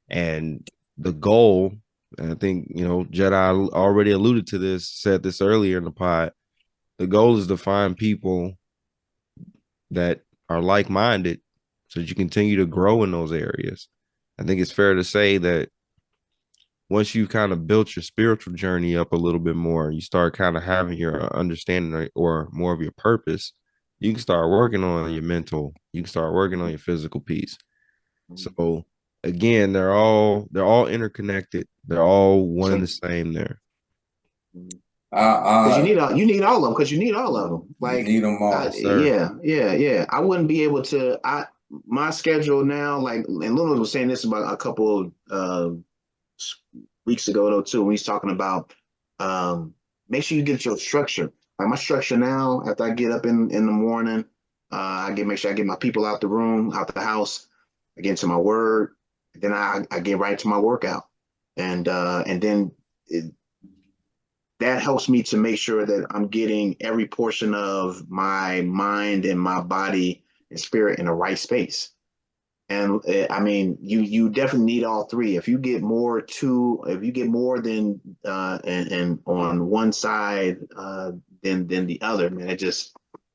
And the goal, and I think, you know, J.E.D.I already alluded to this, said this earlier in the pod, the goal is to find people that are like-minded so that you continue to grow in those areas. I think it's fair to say that once you've kind of built your spiritual journey up a little bit more, you start kind of having your understanding or more of your purpose, you can start working on your mental, you can start working on your physical piece. So again, they're all interconnected. They're all one and the same there. Because you need all of them. Because you need all of them. Like, you need them all. Yeah. I wouldn't be able to. My schedule now, like, and Luna was saying this about a couple weeks ago though too, when he's talking about make sure you get your structure. Like my structure now, after I get up in the morning, make sure I get my people out the room, out the house, I get into my word, then I get right to my workout, and then that helps me to make sure that I'm getting every portion of my mind and my body and spirit in the right space. And I mean, you definitely need all three. If you get more than and on one side than the other, man, it just,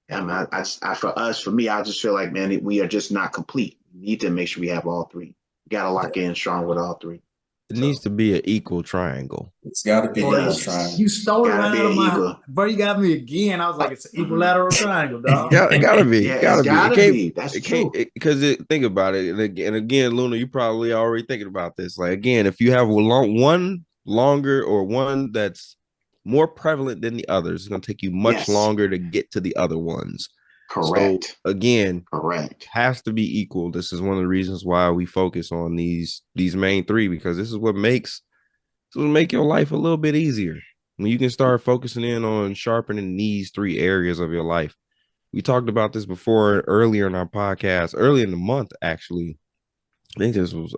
for me, I just feel like, man, we are just not complete. We need to make sure we have all three. You got to lock in strong with all three. It needs to be an equal triangle. It's got to be an equal triangle. You stole it right out of my, bro. You got me again. I was like, it's an equilateral triangle, dog. It gotta be. Yeah, gotta be. That's true. Because think about it. And again, Luna, you probably already thinking about this. Like, again, if you have one longer or one that's more prevalent than the others, it's going to take you much longer to get to the other ones. Correct. So, again, correct. Has to be equal. This is one of the reasons why we focus on these main three, because this is what makes make your life a little bit easier. When you can start focusing in on sharpening these three areas of your life. We talked about this before earlier in our podcast, early in the month, actually. I think this was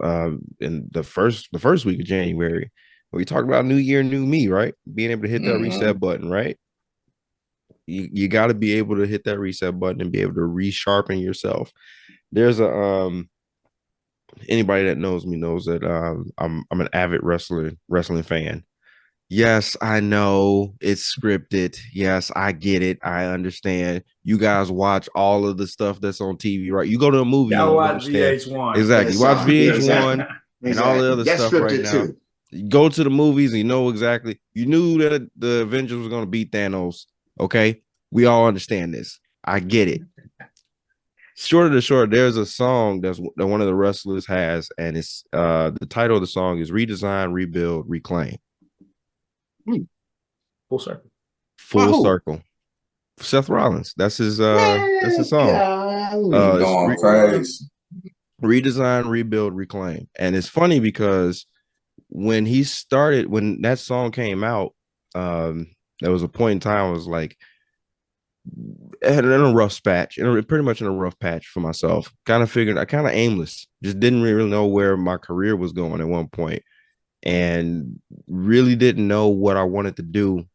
in the first week of January. We talked about new year, new me, right? Being able to hit that reset button, right? You got to be able to hit that reset button and be able to resharpen yourself. There's anybody that knows me knows that I'm an avid wrestling fan, Yes, I know it's scripted. Yes, I get it. I understand. You guys watch all of the stuff that's on TV, right? You go to a movie and Y'all you watch understand. VH1. Exactly. You Yes, watch exactly. VH1 and all the Exactly. other That's stuff right scripted now. too. You go to the movies and you know exactly. You knew that the Avengers was going to beat Thanos. Okay. We all understand this. I get it. Short of the short, there's a song that one of the wrestlers has, and it's the title of the song is Redesign, Rebuild, Reclaim. Full circle. Full Wahoo. circle. Seth Rollins. That's his Man, song. He golly. It's going crazy. redesign, rebuild, reclaim. And it's funny because when that song came out, there was a point in time I was like in a rough patch, pretty much in a rough patch for myself. Kind of figured I kind of aimless, just didn't really know where my career was going at one point, and really didn't know what I wanted to do.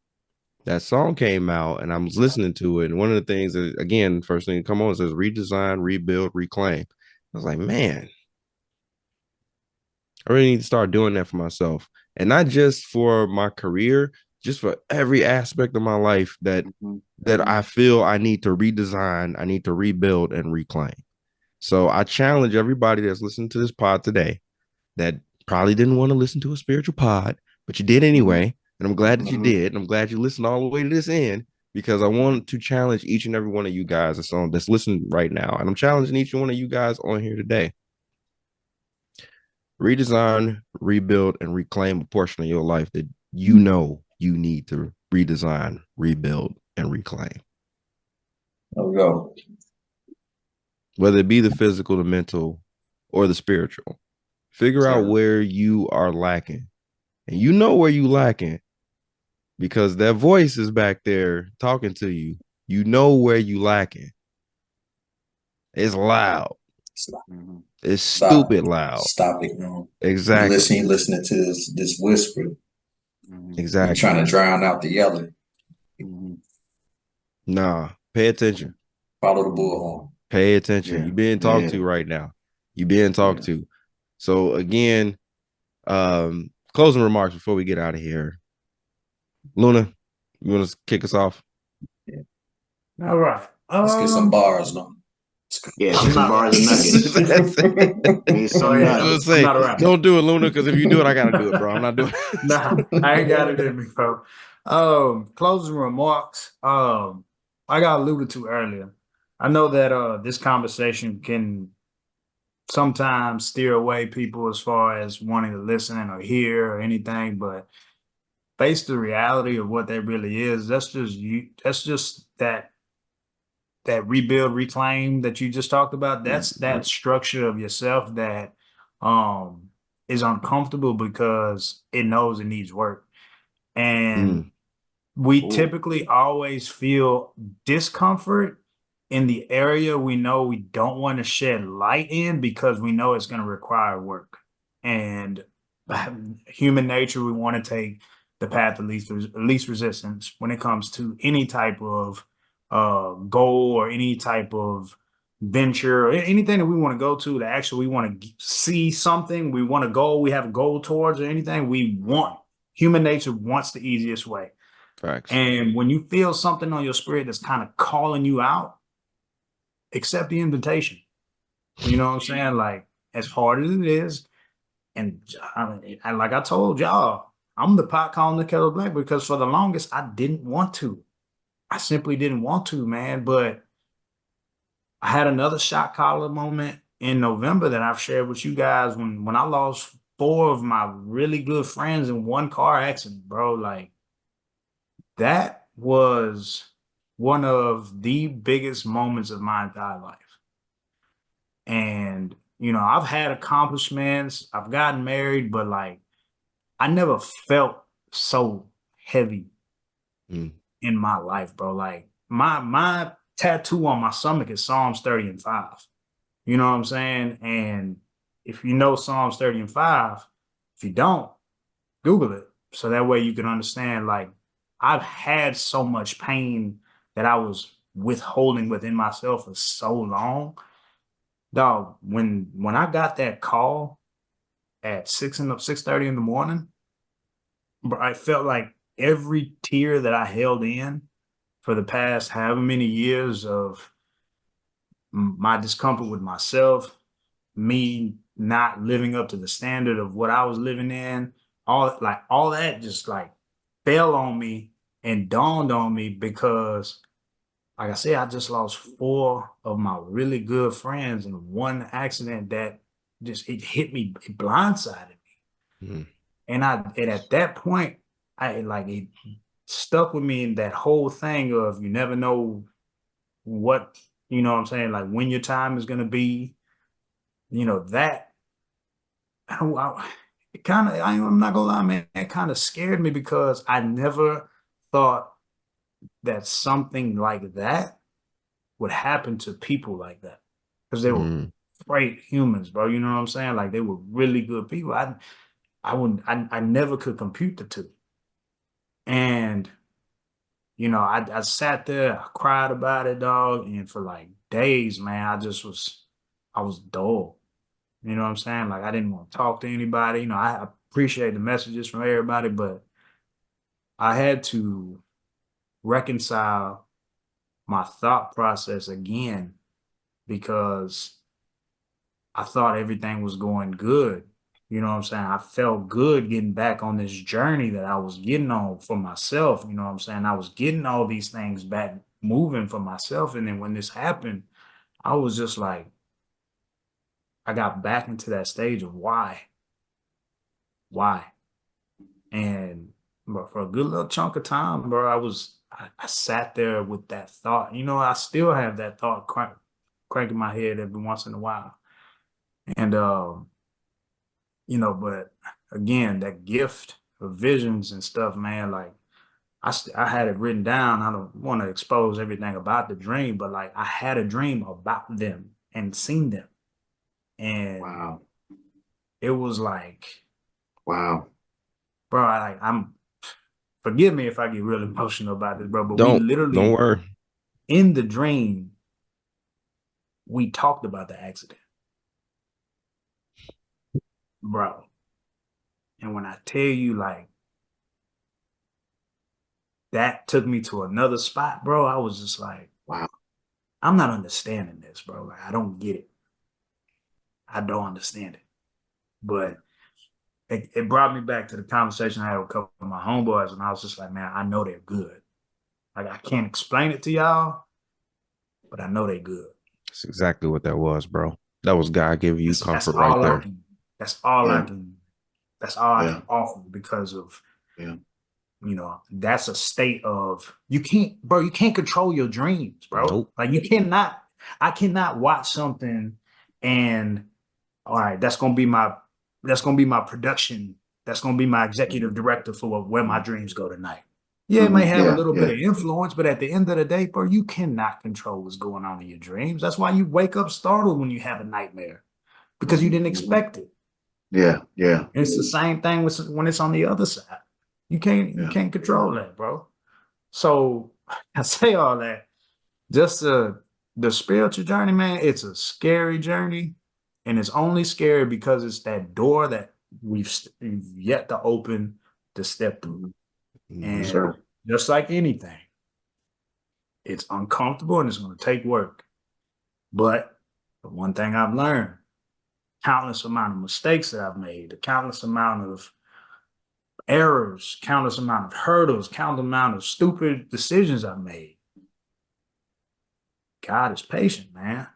That song came out and I was listening to it. And one of the things that, again, first thing that come on says redesign, rebuild, reclaim. I was like, man, I really need to start doing that for myself. And not just for my career, just for every aspect of my life that I feel I need to redesign, I need to rebuild and reclaim. So I challenge everybody that's listening to this pod today that probably didn't want to listen to a spiritual pod, but you did anyway. And I'm glad that you did. And I'm glad you listened all the way to this end because I want to challenge each and every one of you guys that's listening right now. And I'm challenging each one of you guys on here today. Redesign, rebuild, and reclaim a portion of your life that you know you need to redesign, rebuild, and reclaim. There we go. Whether it be the physical, the mental, or the spiritual. Figure out Sir. where you are lacking. And you know where you lacking because that voice is back there talking to you. You know where you lacking. It's loud. Stop. It's stupid loud. Stop ignoring. Exactly. You listening to this whisper. You're Exactly. trying to drown out the yelling. Nah, pay attention. Follow the bullhorn. Pay attention. Yeah. You're being talked Yeah. to right now. You're being talked to. So again, closing remarks before we get out of here. Luna, you want to kick us off? All right. Let's get some bars, Luna. Yeah, some bars and nuggets. Need some nuggets. I'm not around. Don't do it, Luna, because if you do it, I gotta do it, bro. I'm not doing it. Nah, I ain't got it in me, bro. Closing remarks. I got alluded to earlier. I know that this conversation can sometimes steer away people as far as wanting to listen or hear or anything, but face the reality of what that really is. That's just you. That's just that rebuild, reclaim that you just talked about. That's that structure of yourself that is uncomfortable because it knows it needs work. And we typically always feel discomfort in the area we know we don't want to shed light in because we know it's going to require work. And human nature, we want to take the path of least resistance when it comes to any type of goal or any type of venture or anything that we want to go to that actually we want to see something, we want to go, we have a goal towards or anything we want. Human nature wants the easiest way. Facts. And when you feel something on your spirit that's kind of calling you out, accept the invitation. You know what I'm saying? Like, as hard as it is, and like I told y'all, I'm the pot calling the kettle black because for the longest I didn't want to. I simply didn't want to, man. But I had another shot collar moment in November that I've shared with you guys when I lost 4 of my really good friends in one car accident, bro. Like, that was one of the biggest moments of my entire life. And, I've had accomplishments, I've gotten married, but like, I never felt so heavy in my life, bro. Like, my tattoo on my stomach is Psalms 30 and 5. You know what I'm saying? And if you know Psalms 30 and 5, if you don't, Google it. So that way you can understand, like, I've had so much pain that I was withholding within myself for so long. Dog, when I got that call at 6:30 in the morning, but I felt like every tear that I held in for the past however many years of my discomfort with myself, me not living up to the standard of what I was living in, all that just like fell on me and dawned on me because like I said, I just lost four of my really good friends in one accident that just it hit me, it blindsided me. Mhm. And at that point, I like it stuck with me in that whole thing of you never know what, you know what I'm saying, like when your time is gonna be, that it kind of, I'm not gonna lie, man, it kind of scared me because I never thought that something like that would happen to people like that because they were Mhm. great humans, bro. You know what I'm saying? Like they were really good people. I never could compute the two. And I sat there, I cried about it, dog, and for like days, man, I was dull. You know what I'm saying? Like I didn't want to talk to anybody. I appreciate the messages from everybody, but I had to reconcile my thought process again because I thought everything was going good. You know what I'm saying? I felt good getting back on this journey that I was getting on for myself. You know what I'm saying? I was getting all these things back moving for myself. And then when this happened, I was just like, I got back into that stage of why? Why? And but for a good little chunk of time, bro, I sat there with that thought. I still have that thought cranking my head every once in a while. And but again, that gift of visions and stuff, man, like I had it written down. I don't want to expose everything about the dream, but like I had a dream about them and seen them. And Wow. it was like, Wow. bro, I'm forgive me if I get real emotional about this, bro, but we Don't literally worry. in the dream, we talked about the accident, bro. And when I tell you like that took me to another spot, bro, I was just like, Wow. I'm not understanding this, bro. Like, I don't get it. I don't understand it. But it brought me back to the conversation I had with a couple of my homeboys, and I was just like, man, I know they're good. Like, I can't explain it to y'all, but I know they're good. That's exactly what that was, bro. That was God giving you That's comfort right all I there. can. That's all I Yeah. can. That's all I Yeah. can offer because of Yeah. that's a state of you can't, bro. You can't control your dreams, bro. Nope. Like you cannot. I cannot watch something and all right, that's gonna be my production. That's gonna be my executive director for where my dreams go tonight. Yeah, it may have a Yeah. little bit Yeah. of influence, but at the end of the day, bro, you cannot control what's going on in your dreams. That's why you wake up startled when you have a nightmare because you didn't expect it. Yeah. Yeah. And it's the same thing when it's on the other side. You Yeah. can't control that, bro. So I say all that just the spiritual journey, man. It's a scary journey, and it's only scary because it's that door that we've yet to open to step through. Yes, Mhm. And sir. just like anything, it's uncomfortable and it's going to take work. But the one thing I've learned, countless amount of mistakes that I've made, the countless amount of errors, countless amount of hurdles, countless amount of stupid decisions I've made. God is patient, man.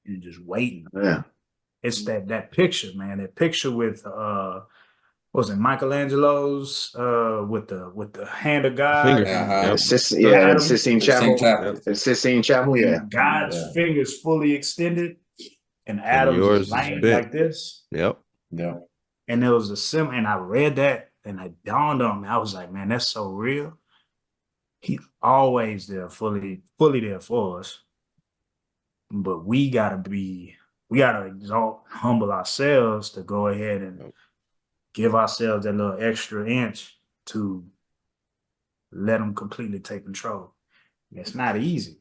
And just waiting. Yeah. It's that picture, man. That picture with what was it Michelangelo's with the hand of God Finger. and Uh-huh. the Yeah, the Adam Sistine The Same Chapel. Yep. chapel. The Sistine Chapel, yeah. and God's Yeah. fingers fully extended and And Adam's is yours is laying bent. like this. Yep. Yeah. And there was a sim, and I read that and it dawned on me. I was like, man, that's so real. He's always there, fully there for us. But we gotta exalt, humble ourselves to go ahead and Yep. give ourselves that little extra inch to let them completely take control. It's not easy.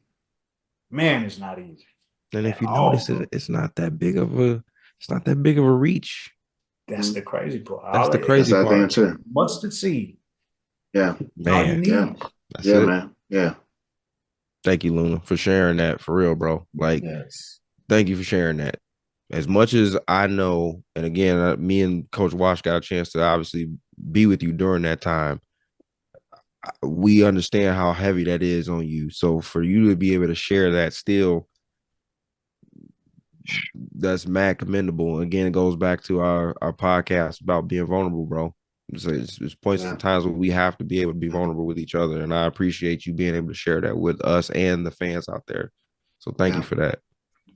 Man, it's not easy And at if you all, notice bro. it, it's not that big of a reach. That's the crazy part. That's the That's crazy that thing part. too. Mustard seed. Yeah. All you Man, need. Yeah. that's Yeah, it. man. Yeah. Thank you, Luna, for sharing that for real, bro. Like, Yes. thank you for sharing that. As much as I know, and again, me and Coach Wash got a chance to obviously be with you during that time. We understand how heavy that is on you. So for you to be able to share that still, that's mad commendable. Again, it goes back to our podcast about being vulnerable, bro. It's points Yeah. and times where we have to be able to be vulnerable with each other. And I appreciate you being able to share that with us and the fans out there. So thank you Yeah. for that.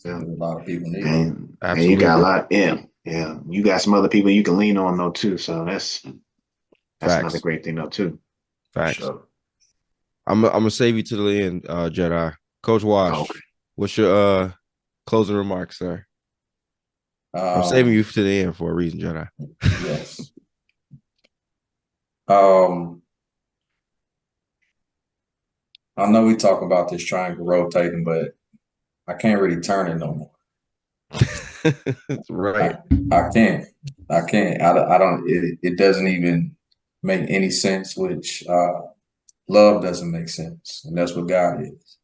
Yeah. A lot of people need it. And you got a Absolutely. lot. Yeah. Yeah. You got some other people you can lean on though too. So that's another Facts. great thing though too. Facts. Sure. I'm gonna save you to the end, Jedi. Coach Oh, okay. Wash, what's your closing remarks, sir? I'm saving you Um, to the end for a reason, Jedi. yes. Um, I know we talk about this triangle rotating, but I can't really turn it no more. Right. I can't. I can't. I don't. It doesn't even make any sense. Which love doesn't make sense, and that's what God is.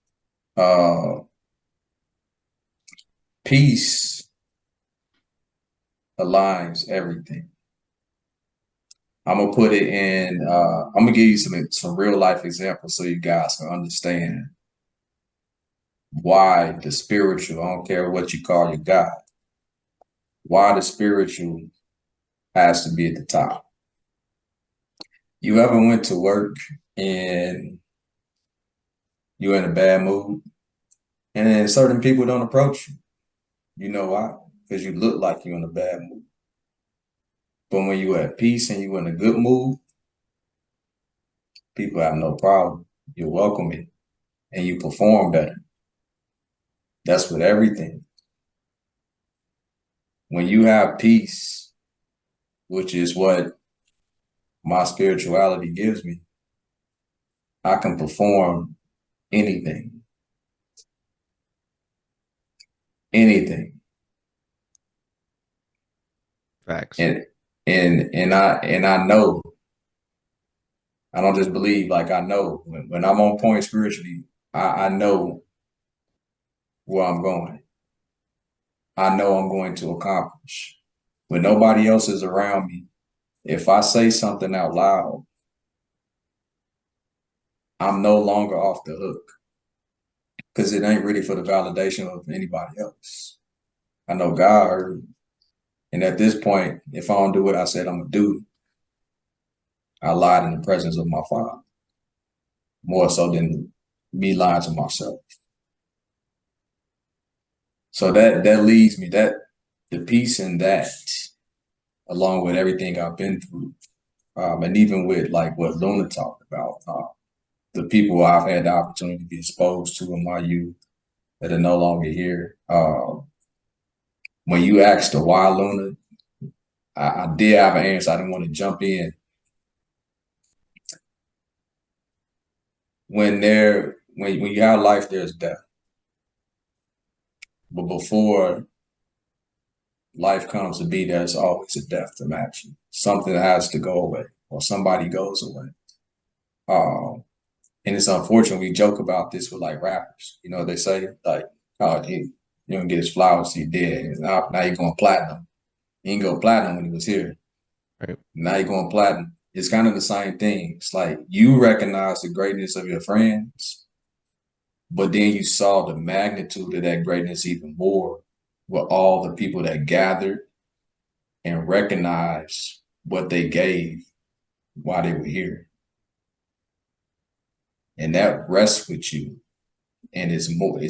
Uh, peace aligns everything. I'm gonna put it in. I'm gonna give you some real life examples so you guys can understand why the spiritual. I don't care what you call your God. Why the spiritual has to be at the top. You ever went to work and you're in a bad mood, and then certain people don't approach you? You know why? Because you look like you're in a bad mood. But when you're at peace and you're in a good mood, people have no problem. You're welcoming and you perform better. That's with everything. When you have peace, which is what my spirituality gives me, I can perform anything. Anything. Facts. And I know, I don't just believe, like I know when I'm on point spiritually, I know where I'm going. I know I'm going to accomplish. When nobody else is around me, if I say something out loud, I'm no longer off the hook because it ain't really for the validation of anybody else. I know God heard me. And at this point, if I don't do what I said I'm going to do, I lied in the presence of my Father, more so than me lying to myself. So that leads me, that the peace in that, along with everything I've been through, and even with like what Luna talked about, the people I've had the opportunity to be exposed to in my youth that are no longer here. When you asked the why, Luna, I did have an answer. I didn't want to jump in. When you have life, there's death. But before life comes to be, there's always a death to match you. Something has to go away, or somebody goes away. And it's unfortunate we joke about this with like rappers. You know, they say like, oh, you don't get his flowers, he dead. And now you're going platinum. He didn't go platinum when he was here. Right. Now you're going platinum. It's kind of the same thing. It's like you recognize the greatness of your friends, but then you saw the magnitude of that greatness even more with all the people that gathered and recognized what they gave while they were here. And that rests with you. And it's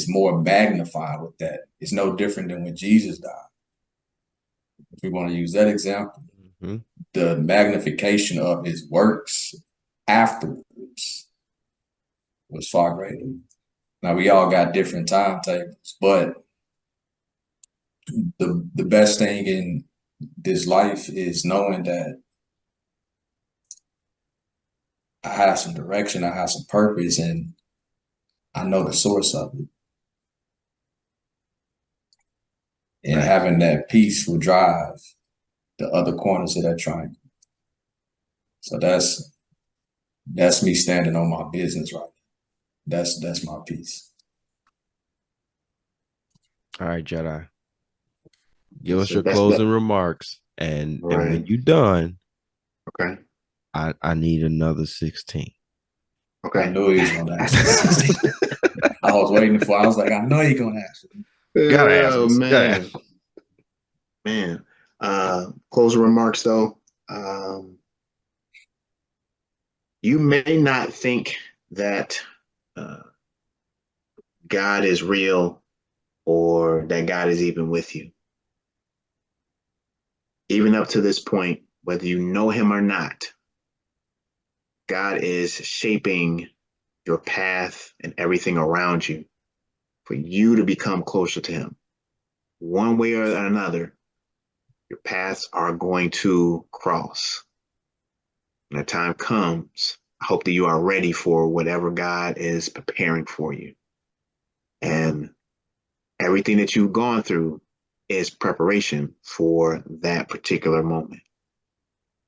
more magnified with that. It's no different than when Jesus died. If we want to use that example, Mm-hmm. the magnification of his works afterwards was far greater. Now we all got different timetables, but the best thing in this life is knowing that I have some direction, I have some purpose, and I know the source of it. And Facts. having that peaceful drive the other corners of that triangle. So that's me standing on my business right. That's my piece. All right, Jedi. Give us So your that's the closing remarks, and when right. you're done, Okay. I need another 16. I Okay. knew he was gonna ask that. I was waiting for. I was like, I know he's gonna ask it. Gotta ask Oh us. man, man. Closing remarks though. Um, you may not think that uh, God is real or that God is even with you. Even up to this point, whether you know him or not, God is shaping your path and everything around you for you to become closer to him. One way or another, your paths are going to cross. When the time comes, I hope that you are ready for whatever God is preparing for you. And everything that you've gone through is preparation for that particular moment.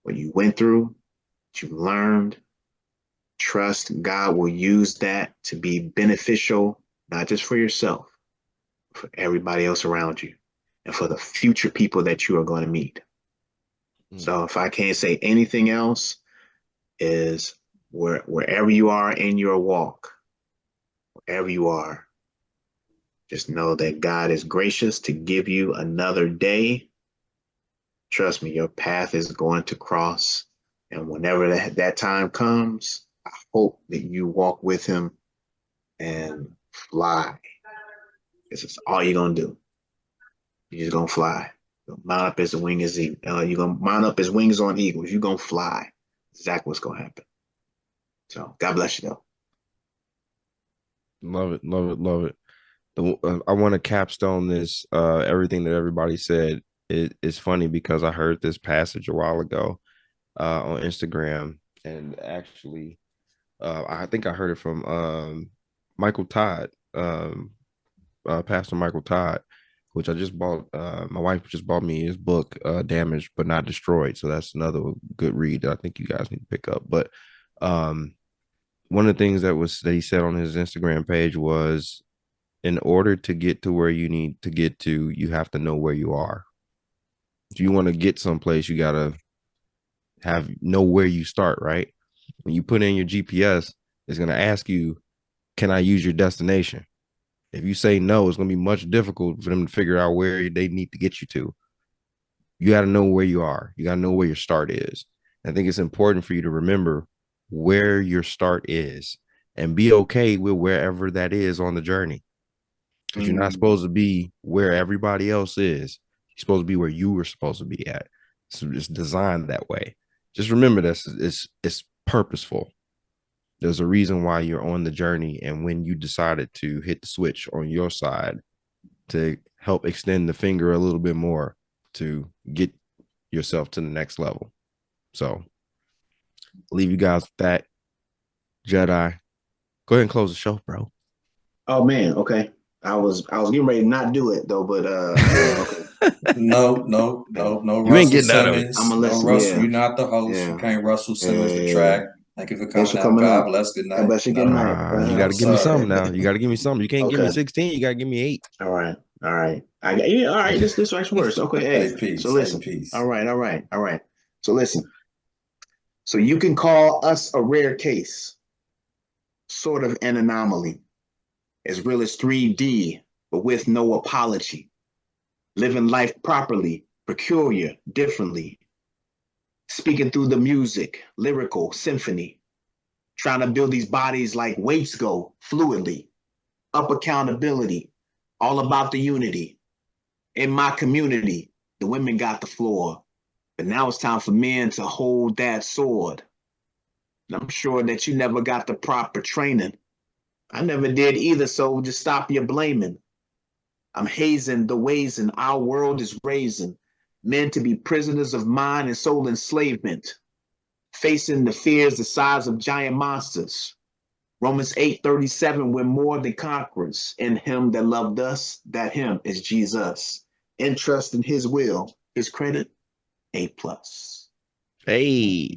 What you went through, what you learned, trust God will use that to be beneficial, not just for yourself, but for everybody else around you and for the future people that you are going to meet. So if I can't say anything else, is wherever you are in your walk, wherever you are, just know that God is gracious to give you another day. Trust me, your path is going to cross. And whenever that time comes, I hope that you walk with him and fly. This is all you're going to do. You're just going to fly. You're mount up as a wing as you're going to mount up as wings on eagles. You're going to fly. That's exactly what's going to happen. So God bless you, though. Love it, love it, love it. I want to capstone this. Everything that everybody said. It's funny because I heard this passage a while ago on Instagram, and actually, I think I heard it from Michael Todd, Pastor Michael Todd, which I just bought. My wife just bought me his book, "Damaged but Not Destroyed." So that's another good read that I think you guys need to pick up. But um, one of the things that he said on his Instagram page was, in order to get to where you need to get to, you have to know where you are. If you want to get someplace, you gotta know where you start, right? When you put in your GPS, it's gonna ask you, can I use your destination? If you say no, it's gonna be much difficult for them to figure out where they need to get you to. You got to know where you are. You got to know where your start is. I think it's important for you to remember where your start is and be okay with wherever that is on the journey. Because you're not supposed to be where everybody else is. You're supposed to be where you were supposed to be at. So it's designed that way. Just remember this, it's purposeful. There's a reason why you're on the journey, and when you decided to hit the switch on your side to help extend the finger a little bit more to get yourself to the next level. So leave you guys with that. J.E.D.I, go ahead and close the show, bro. Oh man, okay. I was getting ready to not do it though, but okay. No You ain't Russell getting out of it. I'm Simmons. gonna No listen. Russell. Yeah, You're not the host. You yeah, can't Russell Simmons the yeah. track. Thank you for Thanks coming for out. coming God up. bless. Good God night. bless you. Good No, night. You no, got to give me sir. something now. You got to give me something. You can't give me Okay. 16. You got to give me 8. All right. All right. I got yeah, all right. This actually works. Okay. Hey, Hey, so peace. Hey, listen. All peace. right. All right. All right. So listen. So you can call us a rare case, sort of an anomaly, as real as 3D, but with no apology. Living life properly, peculiar, differently, speaking through the music, lyrical, symphony, trying to build these bodies like weights go fluidly, up accountability, all about the unity. In my community, the women got the floor, but now it's time for men to hold that sword. And I'm sure that you never got the proper training. I never did either, so just stop your blaming. I'm hazing the ways in our world is raising men to be prisoners of mind and soul enslavement, facing the fears the size of giant monsters. Romans 8:37, we're more than conquerors in him that loved us, that him is Jesus. In trust in his will, his credit, A+. Hey.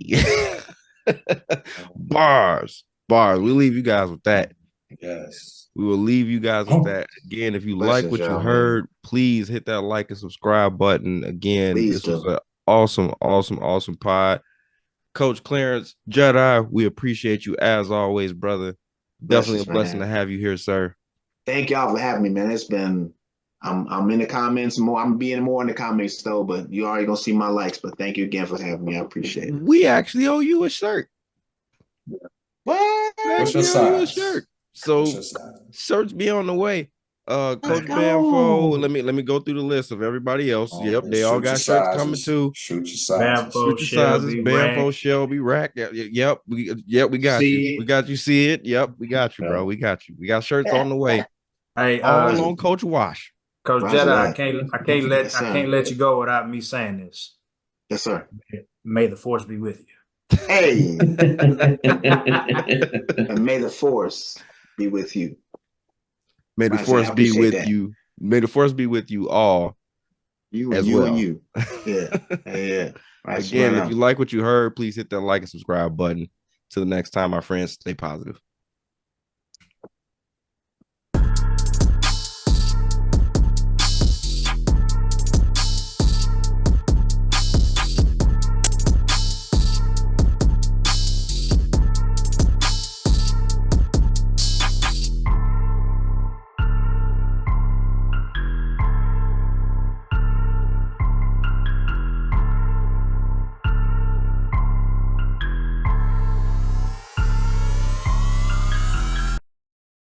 Bars. We'll leave you guys with that. Yes. We will leave you guys with that. Again, if you like Blessings, what you y'all, heard, please hit that like and subscribe button. Again, Please this was do. an awesome pod. Coach Clarance J.E.D.I, we appreciate you as always, brother. Definitely Blessings, a blessing man. to have you here, sir. Thank y'all for having me, man. It's been I'm in the comments more. I'm being more in the comments though, but you already gonna see my likes. But thank you again for having me. I appreciate it. We actually owe you a shirt. What? We What's your actually owe you a size? shirt. What's So your size? shirts be on the way. Let's Coach go. Bamfo, let me go through the list of everybody else. Yep, And they all shoot your got shirts coming sizes. too. Shoot your sizes. Bamfo, Shoot your sizes. Shelby, Bamfo, Rack, Shelby, Rack. Yep, we got you. C. We got you. See it. Yep, we got you, bro. We got you. We got shirts on the way. Hey, All on Coach Wash. Coach Roger J.E.D.I, that. Yes, I sir. can't let you go without me saying this. Yes, sir. May the force be with you. Hey, and may the force be with you. May the Right, so I force be appreciate with that. you. May the force be with you all You and as you well. and you. Yeah. Yeah. Right, Again, right if you like what you heard, please hit that like and subscribe button. Till the next time, my friends, stay positive.